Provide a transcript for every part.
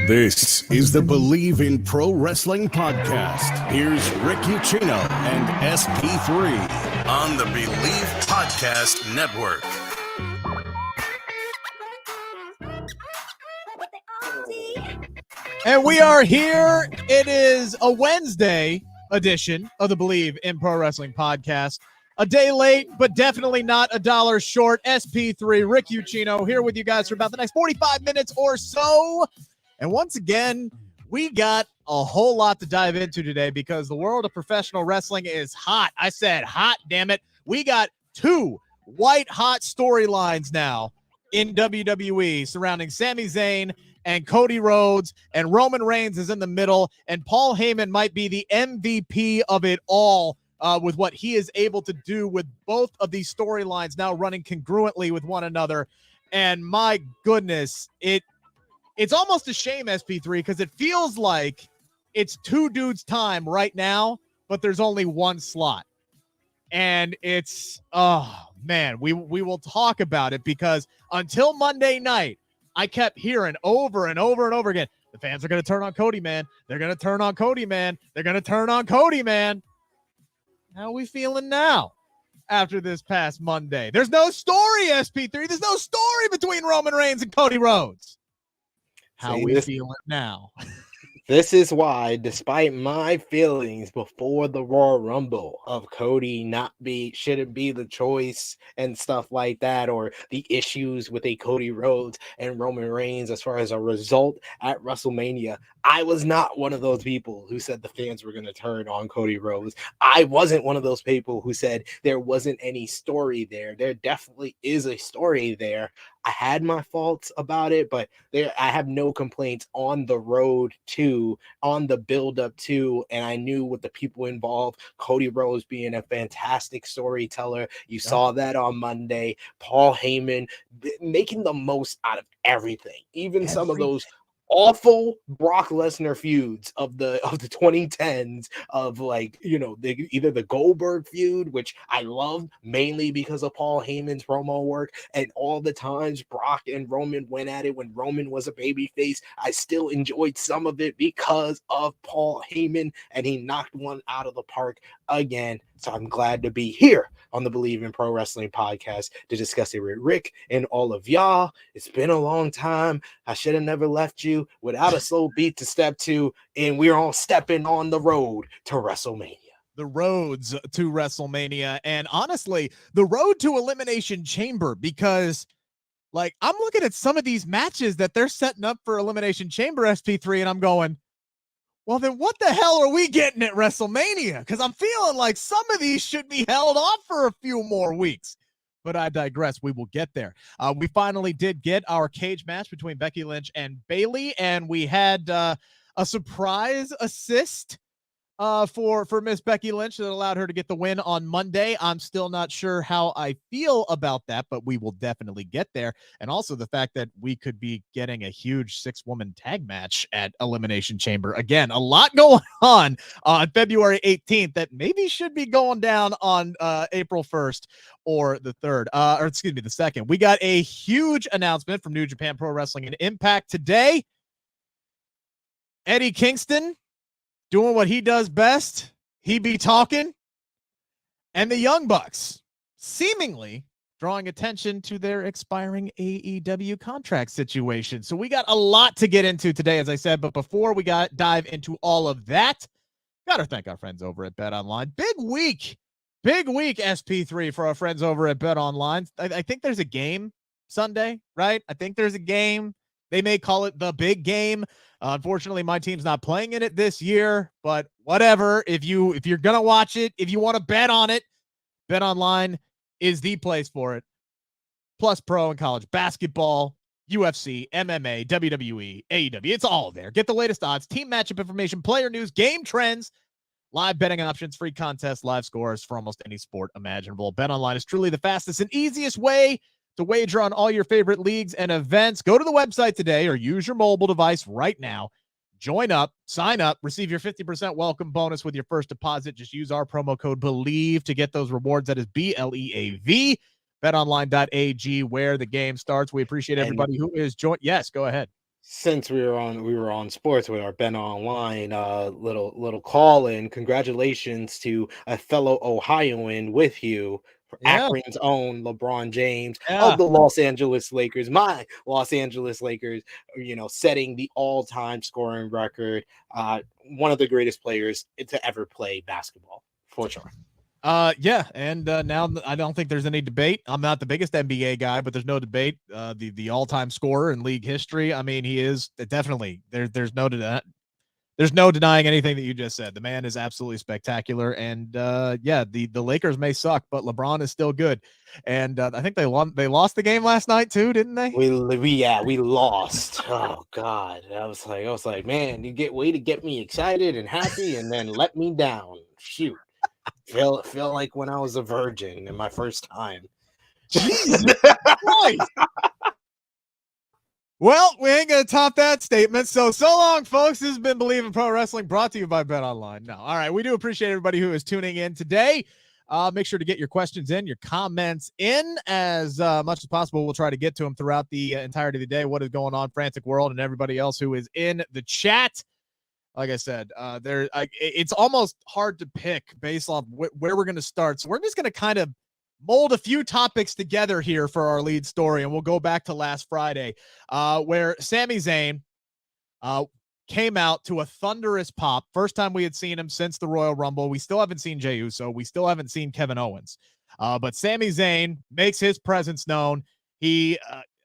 This is the Bleav in Pro Wrestling podcast. Here's Rick Ucchino and SP3 on the Bleav Podcast Network. And we are here. It is a Wednesday edition of the Bleav in Pro Wrestling podcast. A day late, but definitely not a dollar short. SP3, Rick Ucchino, here with you guys for about the next 45 minutes or so. And once again, we got a whole lot to dive into today because the world of professional wrestling is hot. I said hot, damn it. We got two white-hot storylines now in WWE surrounding Sami Zayn and Cody Rhodes, and Roman Reigns is in the middle, and Paul Heyman might be the MVP of it all with what he is able to do with both of these storylines now running congruently with one another. And my goodness, it's almost a shame, SP3, because it feels like it's two dudes' time right now, but there's only one slot. And it's, oh, man, we will talk about it because until Monday night, I kept hearing over and over and over again, the fans are going to turn on Cody, man. They're going to turn on Cody, man. They're going to turn on Cody, man. How are we feeling now after this past Monday? There's no story, SP3. There's no story between Roman Reigns and Cody Rhodes. How we feeling now? This is why, despite my feelings before the Royal Rumble of Cody shouldn't be the choice and stuff like that, or the issues with a Cody Rhodes and Roman Reigns as far as a result at WrestleMania, I was not one of those people who said the fans were going to turn on Cody Rhodes. I wasn't one of those people who said there wasn't any story there. There definitely is a story there. I had my faults about it, but I have no complaints on the road to, on the build up to, and I knew with the people involved, Cody Rhodes being a fantastic storyteller. You saw that on Monday. Paul Heyman making the most out of everything, even some of those awful Brock Lesnar feuds of the 2010s of, like, you know, either the Goldberg feud, which I loved mainly because of Paul Heyman's promo work, and all the times Brock and Roman went at it when Roman was a babyface. I still enjoyed some of it because of Paul Heyman, and he knocked one out of the park again. So I'm glad to be here on the Bleav in Pro Wrestling podcast to discuss it with Rick and all of y'all. It's been a long time. I should have never left you without a slow beat to step to, and we're all stepping on the road to WrestleMania. The roads to WrestleMania, and honestly, the road to Elimination Chamber, because, like, I'm looking at some of these matches that they're setting up for Elimination Chamber, SP3, and I'm going, well, then what the hell are we getting at WrestleMania? Because I'm feeling like some of these should be held off for a few more weeks. But I digress. We will get there. We finally did get our cage match between Becky Lynch and Bayley, and we had a surprise assist for Miss Becky Lynch that allowed her to get the win on Monday. I'm still not sure how I feel about that, but we will definitely get there. And also the fact that we could be getting a huge 6-woman tag match at Elimination Chamber. Again, a lot going on February 18th that maybe should be going down on April 1st or the 3rd, or excuse me, the 2nd. We got a huge announcement from New Japan Pro Wrestling and Impact today. Eddie Kingston doing what he does best. He be talking. And the Young Bucks seemingly drawing attention to their expiring AEW contract situation. So we got a lot to get into today, as I said. But before we dive into all of that, got to thank our friends over at BetOnline. Big week, SP3, for our friends over at BetOnline. I think there's a game Sunday, right? I think there's a game. They may call it the big game. Unfortunately, my team's not playing in it this year, but whatever. If you're going to watch it, if you want to bet on it, BetOnline is the place for it. Plus pro and college basketball, UFC, MMA, WWE, AEW. It's all there. Get the latest odds, team matchup information, player news, game trends, live betting options, free contests, live scores for almost any sport imaginable. BetOnline is truly the fastest and easiest way to wager on all your favorite leagues and events. Go to the website today or use your mobile device right now. Join up, sign up, receive your 50% welcome bonus with your first deposit. Just use our promo code BLEAV to get those rewards. That is BLEAV. BetOnline.ag, where the game starts. We appreciate everybody who is joined. Yes, go ahead. Since we were on sports with our Ben Online little call in, congratulations to a fellow Ohioan with you, Yeah, Akron's own LeBron James yeah. of the Los Angeles Lakers, my Los Angeles Lakers, setting the all-time scoring record. One of the greatest players to ever play basketball, for sure. Yeah, and now I don't think there's any debate. I'm not the biggest NBA guy, but there's no debate. The all-time scorer in league history. I mean, he is definitely there. There's no denying anything that you just said. The man is absolutely spectacular, and yeah, the Lakers may suck, but LeBron is still good. And I think they lost the game last night too, didn't they? We lost. Oh God, I was like, man, you get me excited and happy, and then let me down. Shoot, feel like when I was a virgin in my first time. Jesus Christ. Well, we ain't gonna top that statement. So long, folks. This has been Bleav in Pro Wrestling, brought to you by Bet Online. No, all right. We do appreciate everybody who is tuning in today. Make sure to get your questions in, your comments in as much as possible. We'll try to get to them throughout the entirety of the day. What is going on, Frantic World, and everybody else who is in the chat. Like I said, it's almost hard to pick based off where we're going to start. So we're just going to kind of mold a few topics together here for our lead story, and we'll go back to last Friday, where Sami Zayn came out to a thunderous pop. First time we had seen him since the Royal Rumble. We still haven't seen Jey Uso. We still haven't seen Kevin Owens. But Sami Zayn makes his presence known. He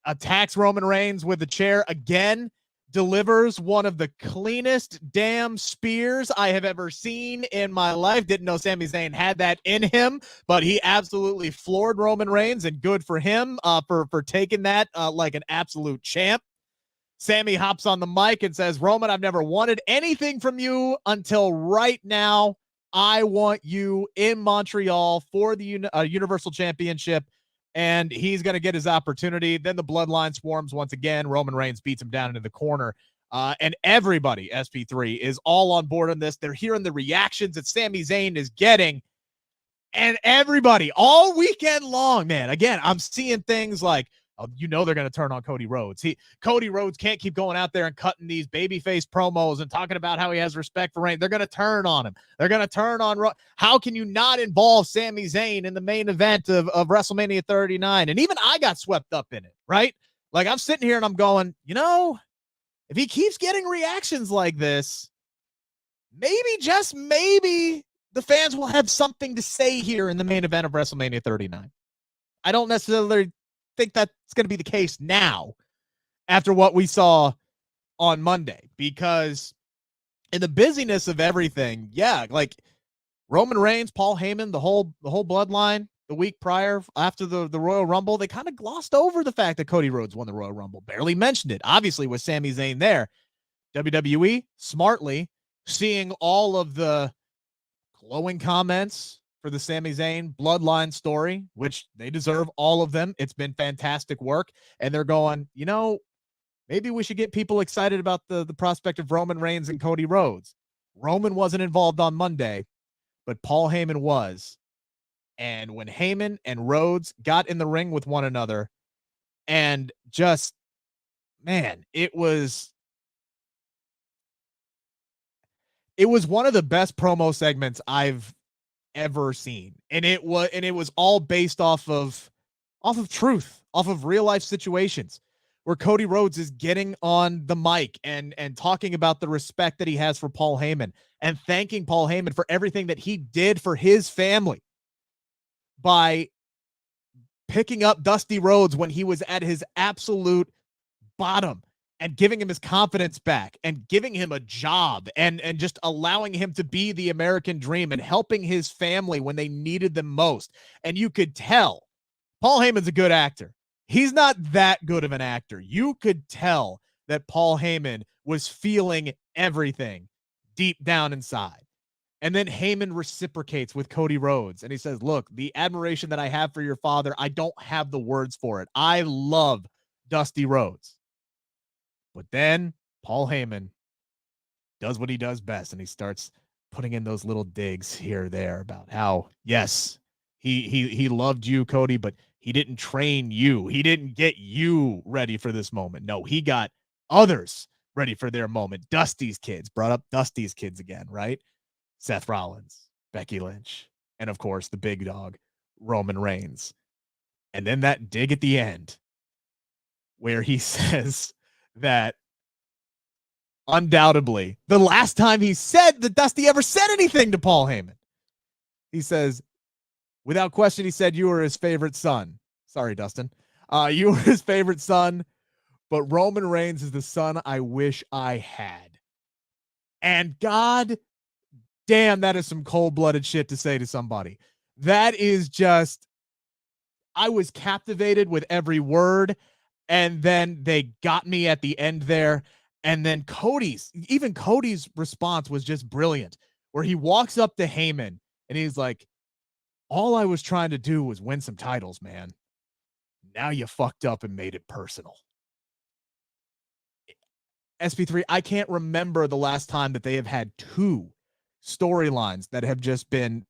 attacks Roman Reigns with a chair again, delivers one of the cleanest damn spears I have ever seen in my life. Didn't know Sami Zayn had that in him, but he absolutely floored Roman Reigns, and good for him for taking that like an absolute champ. Sami hops on the mic and says, Roman, I've never wanted anything from you until right now. I want you in Montreal for the Universal Championship, and he's going to get his opportunity. Then the bloodline swarms once again. Roman Reigns beats him down into the corner. And everybody, SP3, is all on board on this. They're hearing the reactions that Sami Zayn is getting. And everybody, all weekend long, man, again, I'm seeing things like, they're going to turn on Cody Rhodes. Cody Rhodes can't keep going out there and cutting these babyface promos and talking about how he has respect for Reigns. They're going to turn on him. They're going to turn on How can you not involve Sami Zayn in the main event of WrestleMania 39? And even I got swept up in it, right? Like, I'm sitting here and I'm going, if he keeps getting reactions like this, maybe, just maybe, the fans will have something to say here in the main event of WrestleMania 39. I don't necessarily think that's going to be the case now after what we saw on Monday, because in the busyness of everything, yeah, like Roman Reigns, Paul Heyman, the whole bloodline the week prior after the Royal Rumble, they kind of glossed over the fact that Cody Rhodes won the Royal Rumble, barely mentioned it, obviously with Sami Zayn there. WWE smartly seeing all of the glowing comments for the Sami Zayn bloodline story, which they deserve all of them. It's been fantastic work. And they're going, maybe we should get people excited about the prospect of Roman Reigns and Cody Rhodes. Roman wasn't involved on Monday, but Paul Heyman was. And when Heyman and Rhodes got in the ring with one another, and just, man, it was one of the best promo segments I've ever seen. And it was all based off of truth, off of real life situations, where Cody Rhodes is getting on the mic and talking about the respect that he has for Paul Heyman and thanking Paul Heyman for everything that he did for his family by picking up Dusty Rhodes when he was at his absolute bottom and giving him his confidence back and giving him a job and just allowing him to be the American dream and helping his family when they needed them most. And you could tell Paul Heyman's a good actor. He's not that good of an actor. You could tell that Paul Heyman was feeling everything deep down inside. And then Heyman reciprocates with Cody Rhodes. And he says, look, the admiration that I have for your father, I don't have the words for it. I love Dusty Rhodes. But then Paul Heyman does what he does best, and he starts putting in those little digs here or there about how, yes, he loved you, Cody, but he didn't train you. He didn't get you ready for this moment. No, he got others ready for their moment. Dusty's kids, brought up Dusty's kids again, right? Seth Rollins, Becky Lynch, and of course the big dog, Roman Reigns. And then that dig at the end where he says that undoubtedly the last time he said that Dusty ever said anything to Paul Heyman, he says, without question, he said, you were his favorite son. Sorry, Dustin. You were his favorite son, but Roman Reigns is the son I wish I had. And God damn, that is some cold-blooded shit to say to somebody. That is just, I was captivated with every word, and then they got me at the end there. And then Cody's response was just brilliant, where he walks up to Heyman and he's like, all I was trying to do was win some titles, man. Now you fucked up and made it personal. SP3, I can't remember the last time that they have had two storylines that have just been,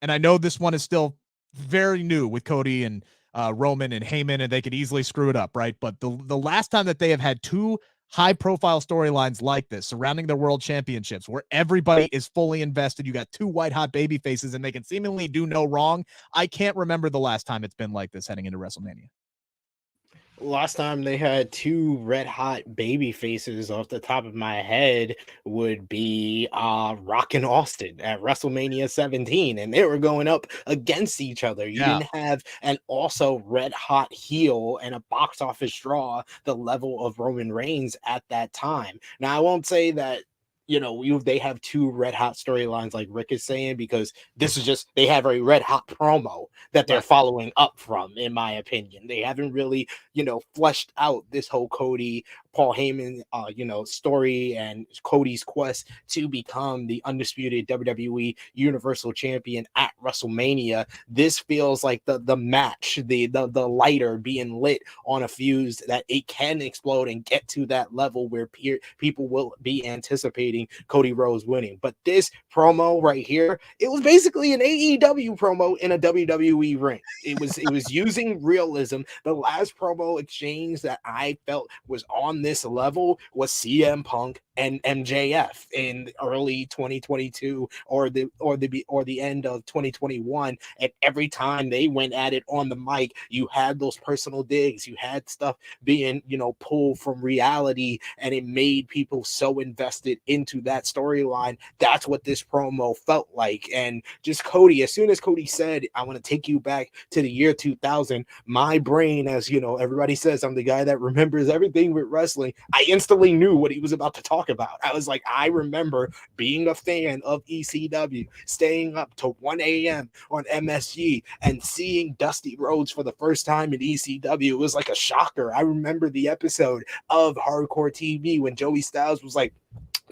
and I know this one is still very new with Cody and Roman and Heyman, and they could easily screw it up, right? But the last time that they have had two high-profile storylines like this surrounding their world championships, where everybody is fully invested, you got two white-hot baby faces, and they can seemingly do no wrong. I can't remember the last time it's been like this heading into WrestleMania. Last time they had two red hot baby faces off the top of my head would be Rock and Austin at WrestleMania 17, and they were going up against each other. You didn't have an also red hot heel and a box office draw the level of Roman Reigns at that time. Now I won't say that they have two red hot storylines like Rick is saying, because this is just, they have a red hot promo that they're following up from, in my opinion. They haven't really, fleshed out this whole Cody, Paul Heyman, story and Cody's quest to become the undisputed WWE Universal Champion at WrestleMania. This feels like the match, the lighter being lit on a fuse that it can explode and get to that level where people will be anticipating Cody Rhodes winning. But this promo right here, it was basically an AEW promo in a WWE ring. It was using realism. The last promo exchange that I felt was on this level was CM Punk and MJF in early 2022 or the end of 2021, and every time they went at it on the mic, you had those personal digs, you had stuff being pulled from reality, and it made people so invested into that storyline. That's what this promo felt like. And just Cody, as soon as Cody said, I want to take you back to the year 2000, my brain, as everybody says, I'm the guy that remembers everything with wrestling, I instantly knew what he was about to talk about. I was like, I remember being a fan of ECW, staying up to 1 a.m. on MSG and seeing Dusty Rhodes for the first time in ECW. It was like a shocker. I remember the episode of Hardcore TV when Joey Styles was like,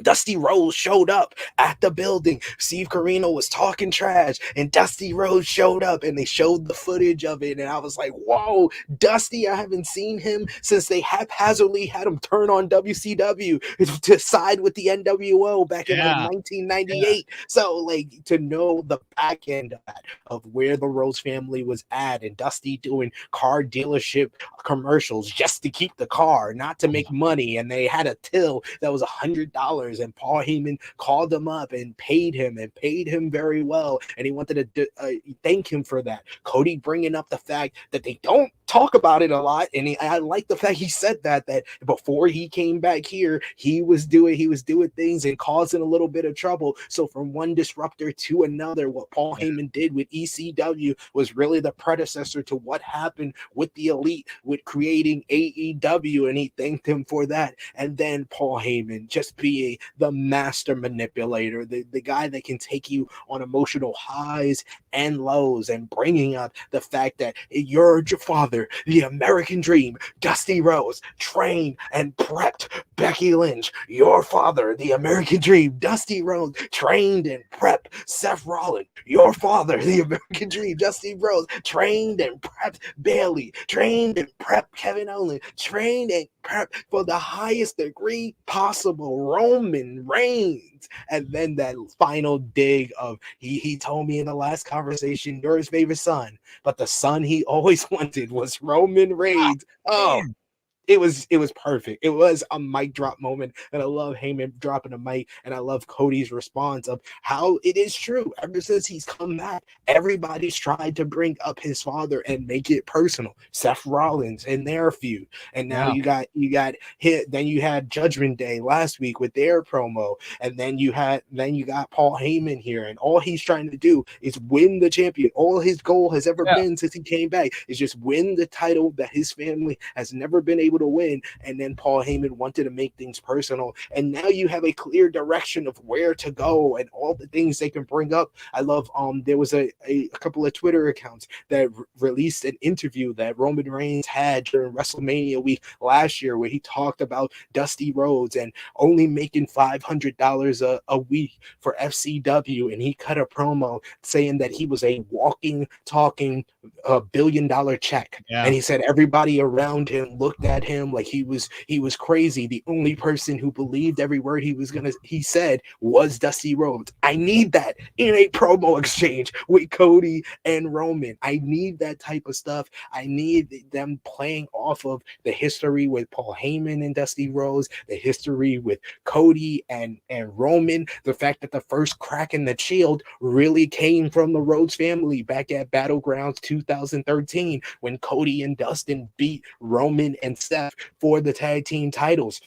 Dusty Rhodes showed up at the building. Steve Corino was talking trash, and Dusty Rhodes showed up, and they showed the footage of it. And I was like, whoa, Dusty, I haven't seen him since they haphazardly had him turn on WCW to side with the NWO back in like 1998. So, like, to know the back end of that, of where the Rhodes family was at, and Dusty doing car dealership commercials just to keep the car, not to make money. And they had a till that was $100. And Paul Heyman called him up and paid him very well. And he wanted to thank him for that. Cody bringing up the fact that they don't talk about it a lot. And I like the fact he said that before he came back here, he was doing things and causing a little bit of trouble. So from one disruptor to another, what Paul Heyman did with ECW was really the predecessor to what happened with the Elite, with creating AEW. And he thanked him for that. And then Paul Heyman just being the master manipulator, the guy that can take you on emotional highs and lows, and bringing up the fact that your father, the American Dream, Dusty Rhodes, trained and prepped Becky Lynch. Your father, the American Dream, Dusty Rhodes, trained and prepped Seth Rollins. Your father, the American Dream, Dusty Rhodes, trained and prepped Bayley, trained and prepped Kevin Owens, trained and prepped for the highest degree possible, Roman Reigns. And then that final dig of he told me in the last conversation, you're his favorite son, but the son he always wanted was Roman Reigns. Oh, It was perfect. It was a mic drop moment, and I love Heyman dropping a mic, and I love Cody's response of how it is true. Ever since he's come back, everybody's tried to bring up his father and make it personal. Seth Rollins and their feud, and now you got hit. Then you had Judgment Day last week with their promo, and then you got Paul Heyman here, and all he's trying to do is win the champion. All his goal has ever been since he came back is just win the title that his family has never been able to win. And then Paul Heyman wanted to make things personal, and now you have a clear direction of where to go and all the things they can bring up. I love there was a couple of Twitter accounts that released an interview that Roman Reigns had during WrestleMania week last year, where he talked about Dusty Rhodes and only making $500 a week for FCW, and he cut a promo saying that he was a walking, talking $1 billion check. And he said everybody around him looked at him like he was crazy. The only person who believed every word he said was Dusty Rhodes. I need that in a promo exchange with Cody and Roman. I need that type of stuff. I need them playing off of the history with Paul Heyman and Dusty Rhodes, the history with Cody and Roman, the fact that the first crack in the shield really came from the Rhodes family back at Battlegrounds 2013 when Cody and Dustin beat Roman and Seth for the tag team titles.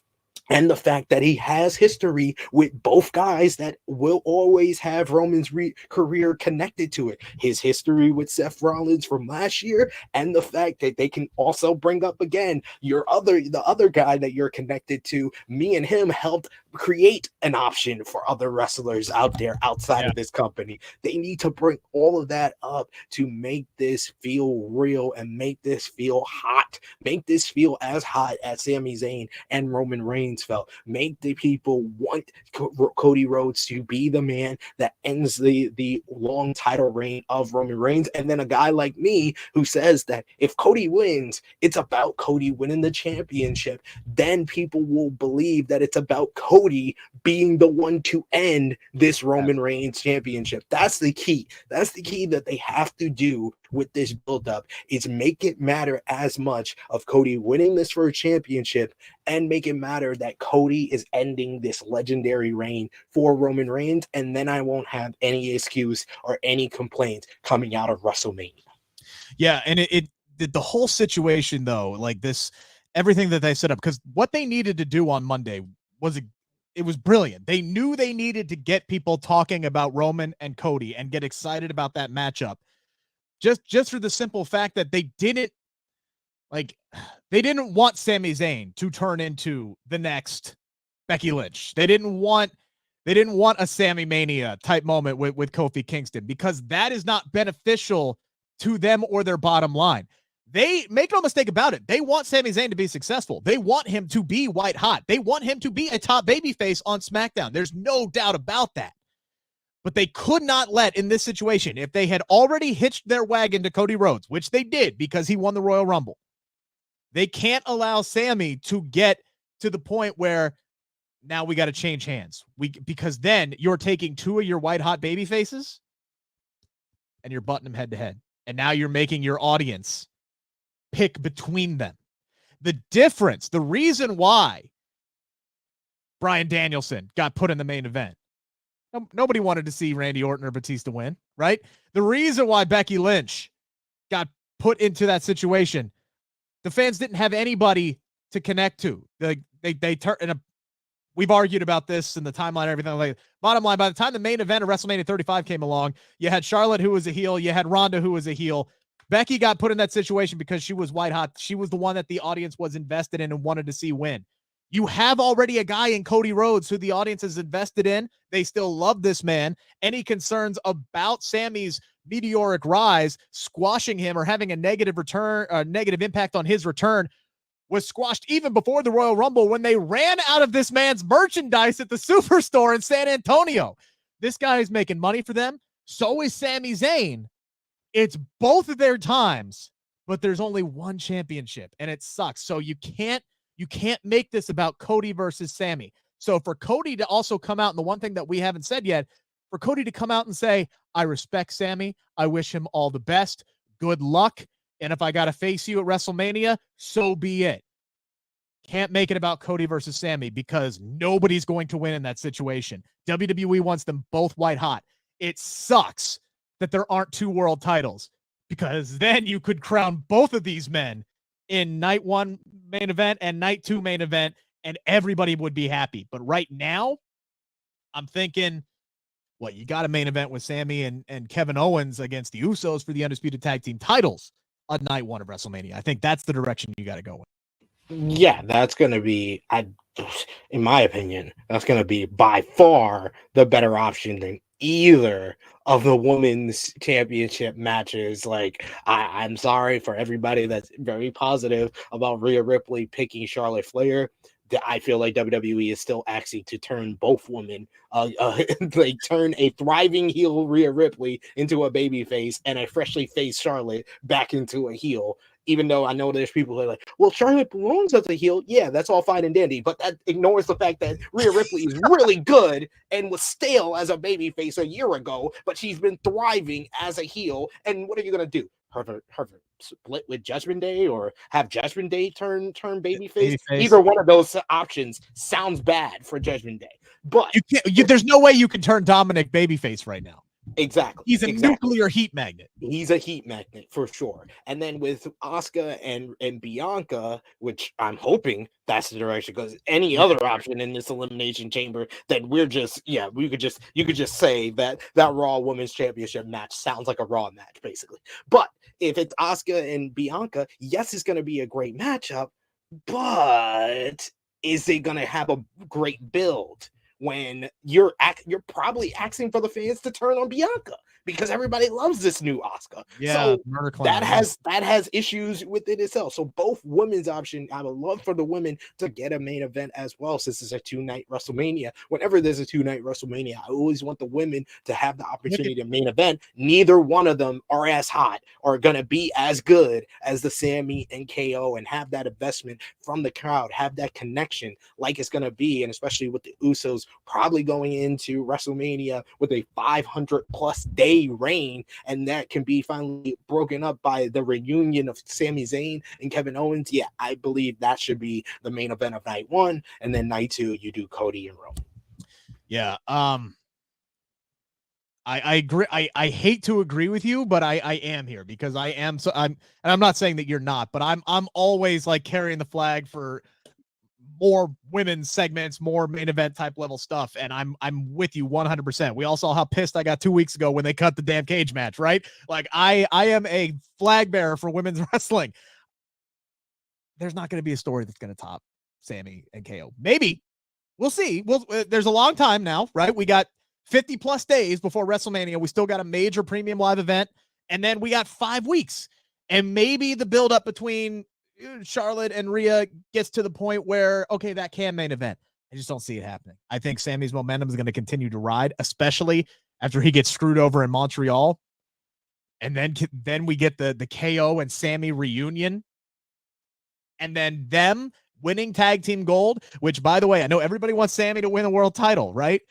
And the fact that he has history with both guys that will always have Roman's career connected to it. His history with Seth Rollins from last year, and the fact that they can also bring up again the other guy that you're connected to. Me and him helped create an option for other wrestlers out there outside of this company. They need to bring all of that up to make this feel real and make this feel hot. Make this feel as hot as Sami Zayn and Roman Reigns felt. Make the people want Cody Rhodes to be the man that ends the long title reign of Roman Reigns. And then a guy like me who says that if Cody wins, it's about Cody winning the championship. Then people will believe that it's about Cody being the one to end this Roman Reigns championship. That's the key. That's the key that they have to do with this buildup, is make it matter as much of Cody winning this first championship, and make it matter that Cody is ending this legendary reign for Roman Reigns, and then I won't have any excuse or any complaints coming out of WrestleMania. Yeah, and the whole situation though, like this, everything that they set up, because what they needed to do on Monday was it was brilliant. They knew they needed to get people talking about Roman and Cody and get excited about that matchup. Just for the simple fact that they didn't want Sami Zayn to turn into the next Becky Lynch. They didn't want a Sami Mania type moment with Kofi Kingston, because that is not beneficial to them or their bottom line. They make no mistake about it. They want Sami Zayn to be successful. They want him to be white hot. They want him to be a top babyface on SmackDown. There's no doubt about that. But they could not let, in this situation, if they had already hitched their wagon to Cody Rhodes, which they did because he won the Royal Rumble, they can't allow Sami to get to the point where now we got to change hands. Because then you're taking two of your white hot baby faces and you're butting them head to head. And now you're making your audience pick between them. The difference, the reason why Bryan Danielson got put in the main event, nobody wanted to see Randy Orton or Batista win, right? The reason why Becky Lynch got put into that situation, the fans didn't have anybody to connect to. They turn, and we've argued about this in the timeline and everything. Like, bottom line, by the time the main event of WrestleMania 35 came along, you had Charlotte, who was a heel, you had Ronda, who was a heel. Becky got put in that situation because she was white hot. She was the one that the audience was invested in and wanted to see win. You have already a guy in Cody Rhodes who the audience is invested in. They still love this man. Any concerns about Sami's meteoric rise, squashing him or having a negative impact on his return, was squashed even before the Royal Rumble when they ran out of this man's merchandise at the Superstore in San Antonio. This guy is making money for them. So is Sami Zayn. It's both of their times, but there's only one championship, and it sucks. So you can't make this about Cody versus Sami. So for Cody to also come out, and the one thing that we haven't said yet, for Cody to come out and say, I respect Sami. I wish him all the best. Good luck. And if I got to face you at WrestleMania, so be it. can't make it about Cody versus Sami because nobody's going to win in that situation. WWE wants them both white hot. It sucks that there aren't 2 world titles because then you could crown both of these men in night 1 main event and night 2 main event, and everybody would be happy. But right now, I'm thinking, you got a main event with Sami and Kevin Owens against the Usos for the Undisputed Tag Team titles on night 1 of WrestleMania. I think that's the direction you got to go with. Yeah, that's going to be, in my opinion, that's going to be by far the better option than either of the women's championship matches. Like, I'm sorry for everybody that's very positive about Rhea Ripley picking Charlotte Flair. I feel like WWE is still asking to turn both women, like turn a thriving heel Rhea Ripley into a baby face and a freshly faced Charlotte back into a heel. Even though I know there's people who are like, well, Charlotte belongs as a heel. Yeah, that's all fine and dandy. But that ignores the fact that Rhea Ripley is really good and was stale as a babyface a year ago, but she's been thriving as a heel. And what are you going to do? Her split with Judgment Day or have Judgment Day turn babyface? Either one of those options sounds bad for Judgment Day. But there's no way you can turn Dominic babyface right now. Exactly. He's a nuclear heat magnet. He's a heat magnet for sure. And then with Asuka and Bianca, which I'm hoping that's the direction, because any other option in this Elimination Chamber, then you could just say that Raw Women's Championship match sounds like a Raw match, basically. But if it's Asuka and Bianca, yes, it's going to be a great matchup, but is it going to have a great build? When you're probably asking for the fans to turn on Bianca because everybody loves this new Asuka. Yeah, so that has issues with it itself. So both women's option, I would love for the women to get a main event as well, since it's a 2-night WrestleMania. Whenever there's a 2-night WrestleMania, I always want the women to have the opportunity to main event. Neither one of them are as hot or going to be as good as the Sami and KO, and have that investment from the crowd, have that connection like it's going to be, and especially with the Usos probably going into WrestleMania with a 500 plus day reign, and that can be finally broken up by the reunion of Sami Zayn and Kevin Owens. Yeah, I believe that should be the main event of night 1, and then night 2 you do Cody and Roman. Yeah, I agree. I hate to agree with you, but I am here because I'm not saying that you're not, but I'm always like carrying the flag for more women's segments, more main event type level stuff. And I'm with you 100%. We all saw how pissed I got 2 weeks ago when they cut the damn cage match, right? Like I am a flag bearer for women's wrestling. There's not going to be a story that's going to top Sami and KO. Maybe we'll see. There's a long time now, right? We got 50 plus days before WrestleMania. We still got a major premium live event. And then we got 5 weeks, and maybe the build up between Charlotte and Rhea gets to the point where, okay, that can main event. I just don't see it happening. I think Sami's momentum is going to continue to ride, especially after he gets screwed over in Montreal. And then we get the KO and Sami reunion. And then them winning tag team gold, which, by the way, I know everybody wants Sami to win a world title, right?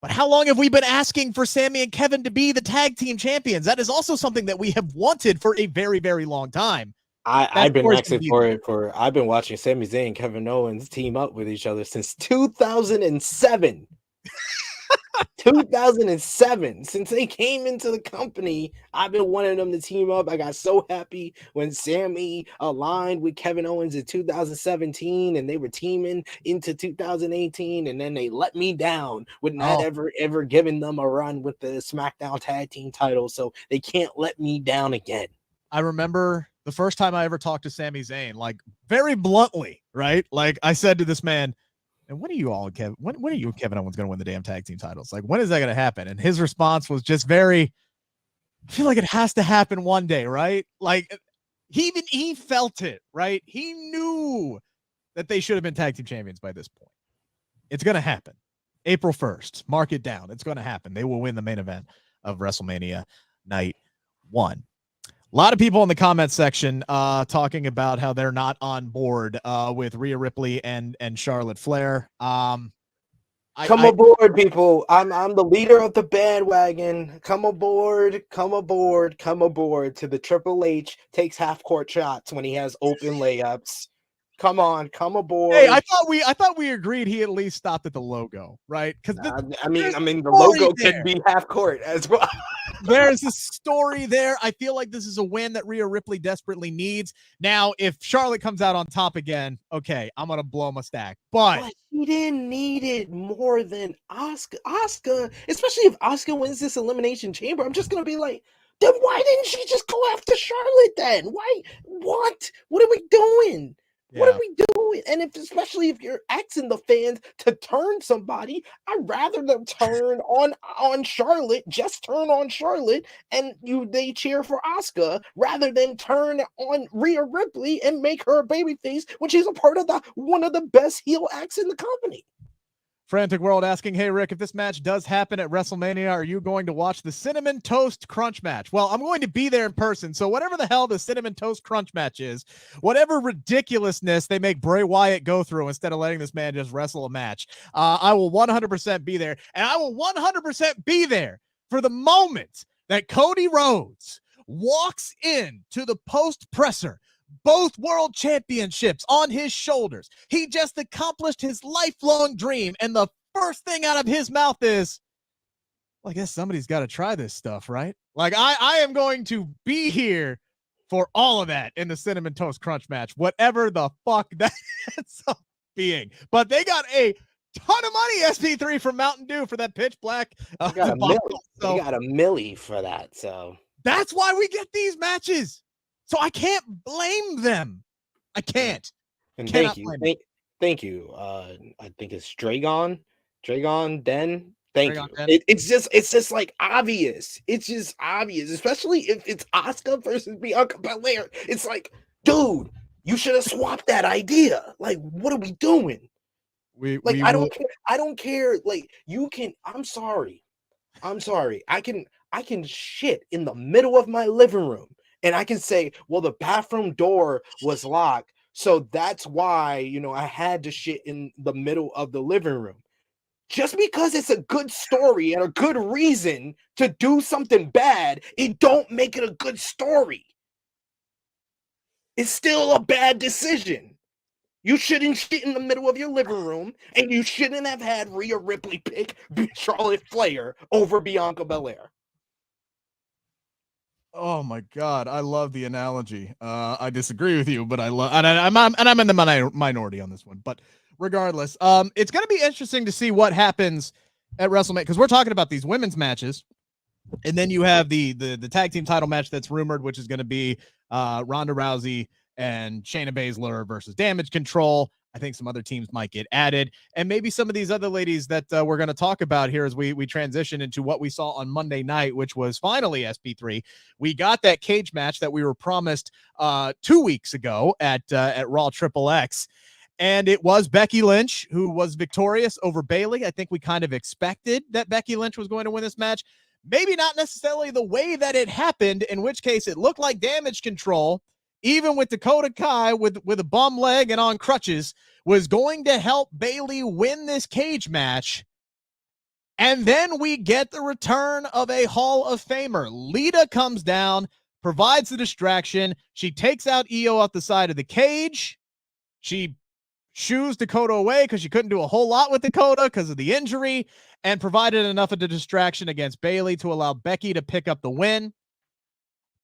But how long have we been asking for Sami and Kevin to be the tag team champions? That is also something that we have wanted for a very, very long time. I've been asking for it I've been watching Sami Zayn and Kevin Owens team up with each other since 2007. 2007. Since they came into the company, I've been wanting them to team up. I got so happy when Sami aligned with Kevin Owens in 2017 and they were teaming into 2018, and then they let me down with not ever giving them a run with the SmackDown tag team title. So they can't let me down again. I remember the first time I ever talked to Sami Zayn, like very bluntly, right? Like I said to this man, and when are you and Kevin Owens going to win the damn tag team titles? Like, when is that going to happen? And his response was just very, I feel like it has to happen one day, right? Like he felt it, right? He knew that they should have been tag team champions by this point. It's going to happen. April 1st, mark it down. It's going to happen. They will win the main event of WrestleMania night 1. A lot of people in the comment section talking about how they're not on board with Rhea Ripley and Charlotte Flair. Come aboard, people. I'm the leader of the bandwagon. Come aboard to the Triple H takes half court shots when he has open layups. Come on, come aboard. Hey, I thought we agreed he at least stopped at the logo, right? Because I mean, the logo could be half court as well. There's a story there. I feel like this is a win that Rhea Ripley desperately needs. Now, if Charlotte comes out on top again, okay, I'm gonna blow my stack. But she didn't need it more than Asuka. Especially if Asuka wins this Elimination Chamber, I'm just gonna be like, then why didn't she just go after Charlotte then? Why? What? What are we doing? Yeah. What are we doing? And especially if you're asking the fans to turn somebody, I'd rather them turn on Charlotte, just turn on Charlotte, and they cheer for Asuka rather than turn on Rhea Ripley and make her a babyface, which is a part of one of the best heel acts in the company. Frantic World asking, hey, Rick, if this match does happen at WrestleMania, are you going to watch the Cinnamon Toast Crunch match? Well, I'm going to be there in person, so whatever the hell the Cinnamon Toast Crunch match is, whatever ridiculousness they make Bray Wyatt go through instead of letting this man just wrestle a match, I will 100% be there, and I will 100% be there for the moment that Cody Rhodes walks in to the post presser, both world championships on his shoulders. He just accomplished his lifelong dream. And the first thing out of his mouth is, well, I guess somebody's got to try this stuff, right? Like I am going to be here for all of that in the Cinnamon Toast Crunch match, whatever the fuck that ends up being. But they got a ton of money, SP3, from Mountain Dew for that pitch black. They got a milli for that. So that's why we get these matches. So I can't blame them. I can't. And thank you. I think it's Dragon Den. Thank you. It's just like obvious. It's just obvious, especially if it's Asuka versus Bianca Belair. It's like, dude, you should have swapped that idea. Like, what are we doing? I don't care. Like, you can. I'm sorry. I can shit in the middle of my living room. And I can say, well, the bathroom door was locked, so that's why, I had to shit in the middle of the living room. Just because it's a good story and a good reason to do something bad, it don't make it a good story. It's still a bad decision. You shouldn't shit in the middle of your living room, and you shouldn't have had Rhea Ripley pick Charlotte Flair over Bianca Belair. Oh my God, I love the analogy. I disagree with you, but I love, and I'm in the minority on this one. But regardless, it's going to be interesting to see what happens at WrestleMania, because we're talking about these women's matches, and then you have the tag team title match that's rumored, which is going to be Ronda Rousey and Shayna Baszler versus Damage Control. I think some other teams might get added, and maybe some of these other ladies that we're going to talk about here as we transition into what we saw on Monday night, which was finally SP3. We got that cage match that we were promised 2 weeks ago at Raw XXX, and it was Becky Lynch who was victorious over Bayley. I think we kind of expected that Becky Lynch was going to win this match. Maybe not necessarily the way that it happened, in which case it looked like Damage Control, even with Dakota Kai with a bum leg and on crutches, was going to help Bayley win this cage match. And then we get the return of a Hall of Famer. Lita comes down, provides the distraction. She takes out Io off the side of the cage. She shoos Dakota away because she couldn't do a whole lot with Dakota because of the injury, and provided enough of the distraction against Bayley to allow Becky to pick up the win.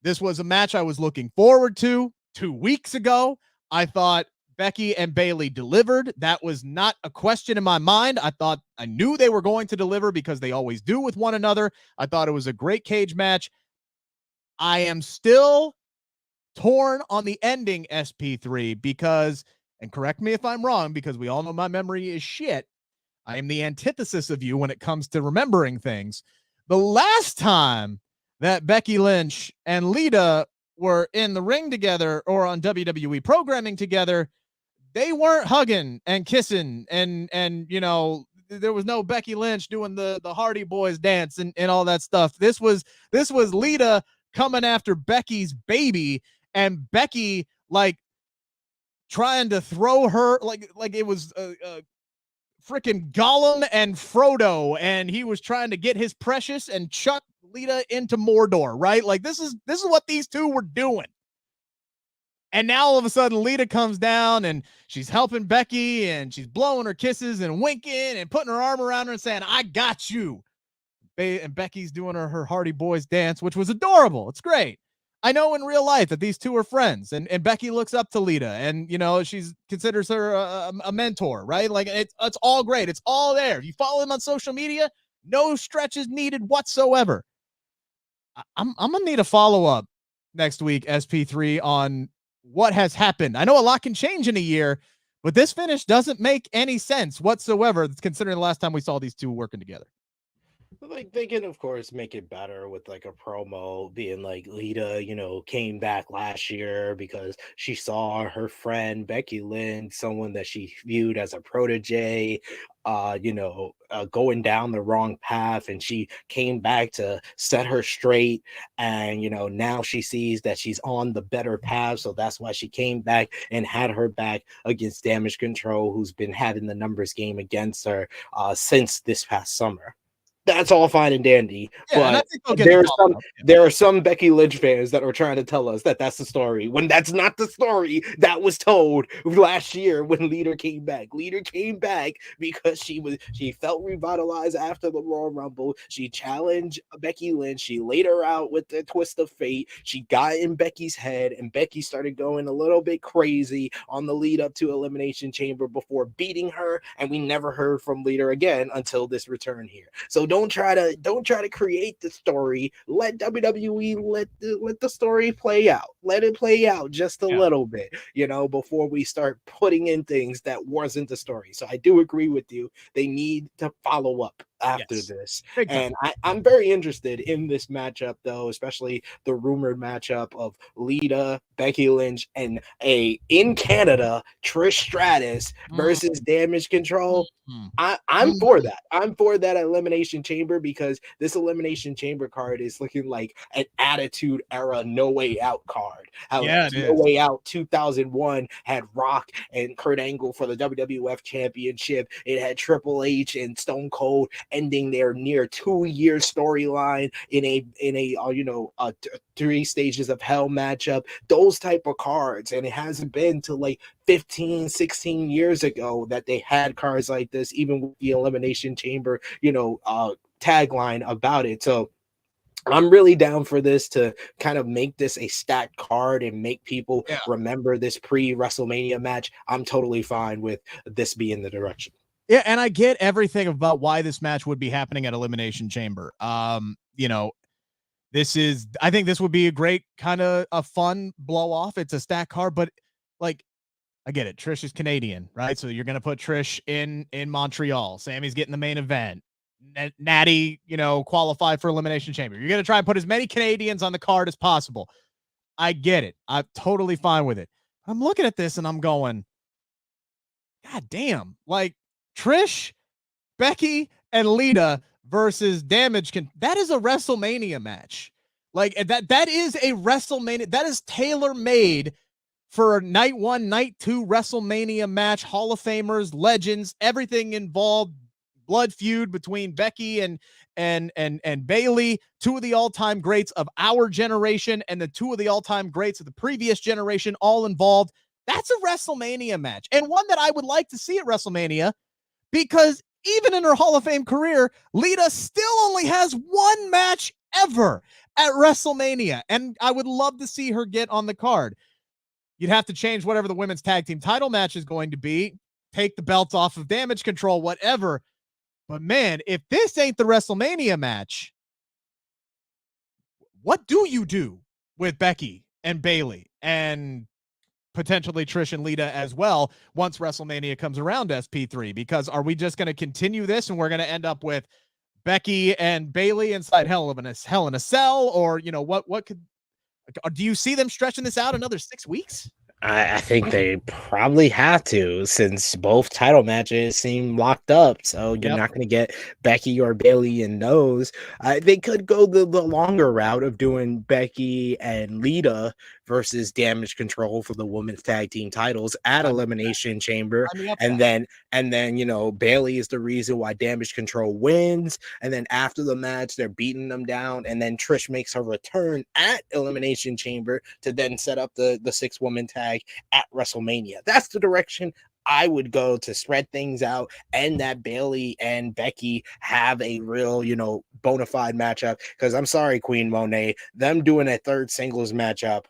This was a match I was looking forward to 2 weeks ago. I thought Becky and Bayley delivered. That was not a question in my mind. I knew they were going to deliver because they always do with one another. I thought it was a great cage match. I am still torn on the ending, SP3, because, and correct me if I'm wrong, because we all know my memory is shit. I am the antithesis of you when it comes to remembering things. The last time that Becky Lynch and Lita were in the ring together or on WWE programming together, they weren't hugging and kissing and there was no Becky Lynch doing the Hardy Boys dance and all that stuff. This was Lita coming after Becky's baby, and Becky like trying to throw her like it was freaking Gollum and Frodo, and he was trying to get his precious and chuck Lita into Mordor, right? Like this is what these two were doing. And now all of a sudden Lita comes down and she's helping Becky and she's blowing her kisses and winking and putting her arm around her and saying, I got you. And Becky's doing her Hardy Boys dance, which was adorable. It's great. I know in real life that these two are friends, and Becky looks up to Lita, and she's considers her a mentor, right? Like it's all great. It's all there. If you follow them on social media, no stretches needed whatsoever. I'm gonna need a follow-up next week, SP3, on what has happened. I know a lot can change in a year, but this finish doesn't make any sense whatsoever, considering the last time we saw these two working together. Like, they can of course make it better with like a promo being like Lita, came back last year because she saw her friend Becky Lynch, someone that she viewed as a protege, going down the wrong path, and she came back to set her straight. And now she sees that she's on the better path, so that's why she came back and had her back against Damage CTRL, who's been having the numbers game against her since this past summer. That's all fine and dandy, but there are some Becky Lynch fans that are trying to tell us that that's the story, when that's not the story that was told last year when Lita came back. Lita came back because she felt revitalized after the Royal Rumble. She challenged Becky Lynch. She laid her out with the twist of fate. She got in Becky's head, and Becky started going a little bit crazy on the lead up to Elimination Chamber before beating her, and we never heard from Lita again until this return here. So don't try to create the story. Let WWE let the story play out. Let it play out just a little bit, before we start putting in things that wasn't the story. So I do agree with you. They need to follow up after this. And I'm very interested in this matchup, though, especially the rumored matchup of Lita, Becky Lynch, and in Canada, Trish Stratus versus Damage CTRL. I'm for that. I'm for that Elimination Chamber, because this Elimination Chamber card is looking like an Attitude Era No Way Out card. How No Way Out 2001 had Rock and Kurt Angle for the WWF Championship. It had Triple H and Stone Cold ending their near 2-year storyline in a 3 stages of hell matchup. Those type of cards. And it hasn't been to like 15, 16 years ago that they had cards like this, even with the Elimination Chamber, tagline about it. So I'm really down for this, to kind of make this a stacked card and make people remember this pre-WrestleMania match. I'm totally fine with this being the direction. Yeah, and I get everything about why this match would be happening at Elimination Chamber. I think this would be a great kind of a fun blow off. It's a stack card, but like, I get it. Trish is Canadian, right? So you're going to put Trish in Montreal. Sammy's getting the main event. Natty, qualified for Elimination Chamber. You're going to try and put as many Canadians on the card as possible. I get it. I'm totally fine with it. I'm looking at this and I'm going, God damn, like Trish, Becky, and Lita versus Damage. That is a WrestleMania match. Like that is a WrestleMania. That is tailor-made for night 1, night 2 WrestleMania match. Hall of Famers, legends, everything involved. Blood feud between Becky and Bayley, 2 of the all-time greats of our generation, and the 2 of the all-time greats of the previous generation, all involved. That's a WrestleMania match, and one that I would like to see at WrestleMania, because even in her Hall of Fame career, Lita still only has 1 match ever at WrestleMania, and I would love to see her get on the card. You'd have to change whatever the women's tag team title match is going to be, take the belts off of Damage CTRL, whatever. But man, if this ain't the WrestleMania match, what do you do with Becky and Bayley and potentially Trish and Lita as well once WrestleMania comes around, SP3? Because are we just going to continue this and we're going to end up with Becky and Bayley inside Hell in a Cell? Or, what could, do you see them stretching this out another 6 weeks? I think they probably have to, since both title matches seem locked up. So you're not going to get Becky or Bayley in those. They could go the longer route of doing Becky and Lita versus Damage Control for the women's tag team titles at Elimination Chamber. And then, you know, Bayley is the reason why Damage Control wins. And then after the match, they're beating them down. And then Trish makes her return at Elimination Chamber to then set up the 6-woman tag at WrestleMania. That's the direction I would go to spread things out, and that Bayley and Becky have a real, you know, bona fide matchup. Because I'm sorry, Queen Monet, them doing a third singles matchup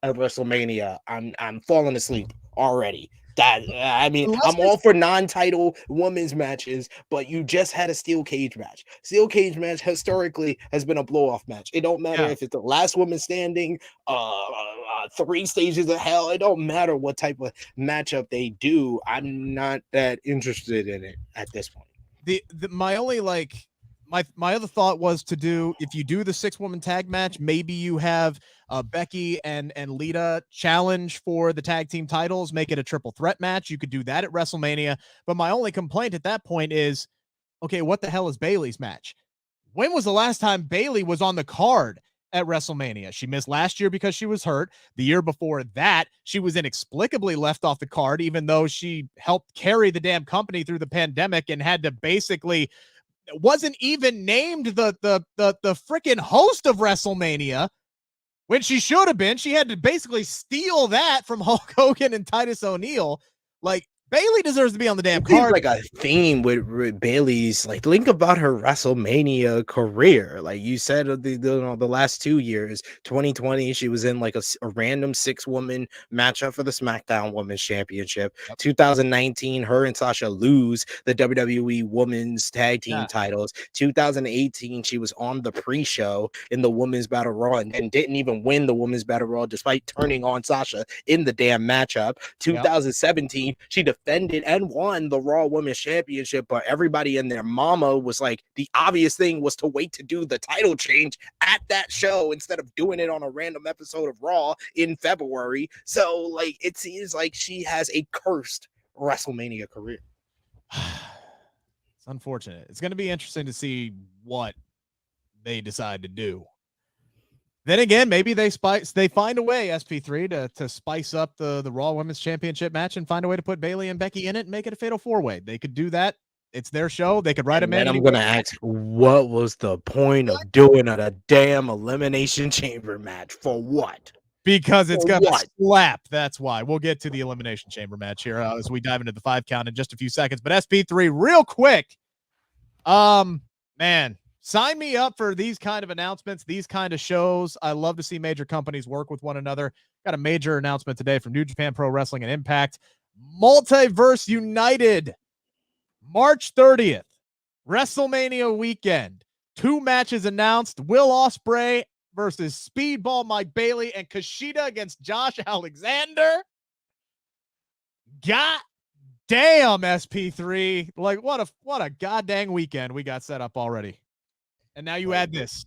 at WrestleMania, I'm falling asleep already. That I mean, I'm all for non-title women's matches, but you just had a steel cage match. Steel cage match historically has been a blow-off match. It don't matter if it's the last woman standing, 3 stages of hell. It don't matter what type of matchup they do. I'm not that interested in it at this point. My only my other thought was to do, if you do the 6-woman tag match, maybe you have Becky and Lita challenge for the tag team titles, make it a triple threat match. You could do that at WrestleMania. But my only complaint at that point is, okay, what the hell is Bayley's match? When was the last time Bayley was on the card at WrestleMania? She missed last year because she was hurt. The year before that, she was inexplicably left off the card, even though she helped carry the damn company through the pandemic and had to basically wasn't even named the freaking host of WrestleMania when she should have been. She had to basically steal that from Hulk Hogan and Titus O'Neil. Like, Bayley deserves to be on the damn card. Like a theme with Bayley's, like, think about her WrestleMania career. Like you said, the last 2 years, 2020, she was in like a random 6-woman matchup for the SmackDown Women's Championship. 2019, her and Sasha lose the WWE Women's Tag Team titles. 2018, she was on the pre-show in the Women's Battle Royal and didn't even win the Women's Battle Royal despite turning on Sasha in the damn matchup. 2017, she defended and won the Raw Women's Championship, but everybody and their mama was like, the obvious thing was to wait to do the title change at that show instead of doing it on a random episode of Raw in February. So, like, it seems like she has a cursed WrestleMania career. It's unfortunate. It's going to be interesting to see what they decide to do. Then again, maybe they find a way, SP3, to spice up the Raw Women's Championship match and find a way to put Bayley and Becky in it and make it a fatal 4-way. They could do that. It's their show. They could write them in. And I'm going to ask, what was the point of doing a damn Elimination Chamber match? For what? Because it's going to slap. That's why. We'll get to the Elimination Chamber match here as we dive into the 5 count in just a few seconds. But SP3, real quick. Man. Sign me up for these kind of announcements, these kind of shows. I love to see major companies work with one another. Got a major announcement today from New Japan Pro Wrestling and Impact. Multiverse United, March 30th, WrestleMania weekend. 2 matches announced. Will Ospreay versus Speedball Mike Bayley, and Kushida against Josh Alexander. God damn, SP3. Like, what a goddamn weekend we got set up already. And now you add this.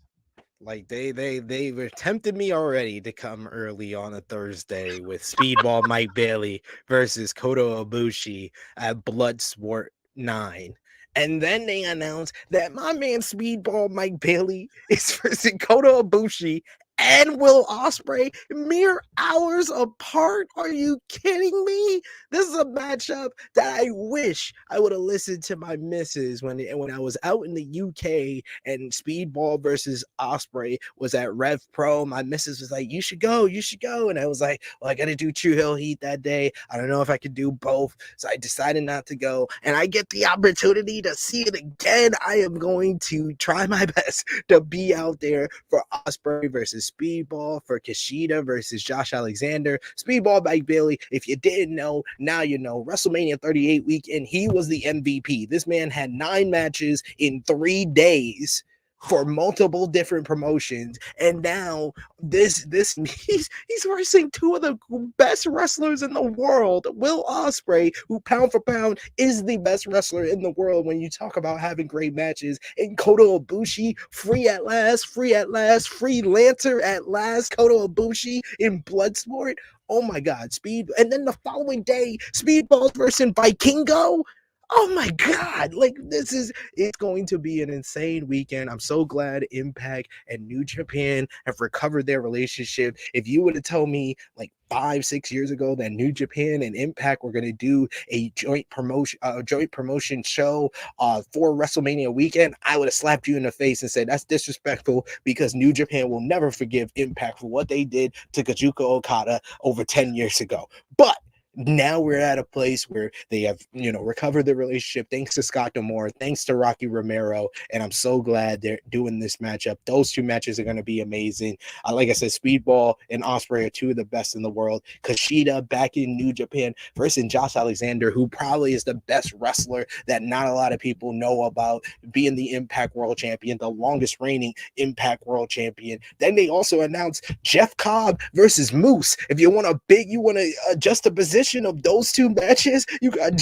Like they were tempting me already to come early on a Thursday with Speedball Mike Bayley versus Kota Ibushi at Bloodsport 9. And then they announced that my man Speedball Mike Bayley is versus Kota Ibushi and Will Ospreay mere hours apart. Are you kidding me? This is a matchup that I wish I would have listened to my missus when I was out in the UK and Speedball versus Ospreay was at Rev Pro. My missus was like, you should go. And I was like, well, I got to do True Hill Heat that day. I don't know if I could do both. So I decided not to go. And I get the opportunity to see it again. I am going to try my best to be out there for Ospreay versus Speedball, for Kushida versus Josh Alexander. Speedball Mike Bayley, if you didn't know, now you know. WrestleMania 38 weekend, he was the MVP. This man had 9 matches in 3 days for multiple different promotions, and now he's versing 2 of the best wrestlers in the world. Will Ospreay, who pound for pound is the best wrestler in the world when you talk about having great matches, and Kota Ibushi, free at last, freelancer at last, Kota Ibushi in Bloodsport. Oh my God, and then the following day, Speedballs versus Vikingo. Oh my God, like it's going to be an insane weekend. I'm so glad Impact and New Japan have recovered their relationship. If you would have told me like 5-6 years ago that New Japan and Impact were going to do a joint promotion show for WrestleMania weekend, I would have slapped you in the face and said that's disrespectful, because New Japan will never forgive Impact for what they did to Kazuchika Okada over 10 years ago. But now we're at a place where they have, recovered the relationship thanks to Scott D'Amore, thanks to Rocky Romero, and I'm so glad they're doing this matchup. Those two matches are going to be amazing. Like I said, Speedball and Ospreay are two of the best in the world. Kushida back in New Japan versus Josh Alexander, who probably is the best wrestler that not a lot of people know about, being the Impact World Champion, the longest reigning Impact World Champion. Then they also announced Jeff Cobb versus Moose. If you want to adjust the position of those two matches, you got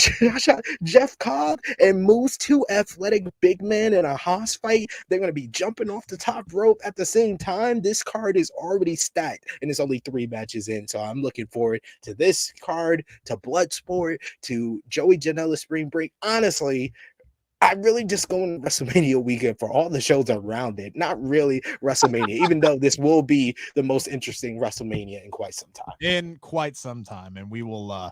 Jeff Cobb and Moose, two athletic big men in a hoss fight. They're going to be jumping off the top rope at the same time. This card is already stacked, and it's only 3 matches in, so I'm looking forward to this card, to Bloodsport, to Joey Janela Spring Break. Honestly, I'm really just going to WrestleMania weekend for all the shows around it, not really WrestleMania, even though this will be the most interesting WrestleMania in quite some time. And we will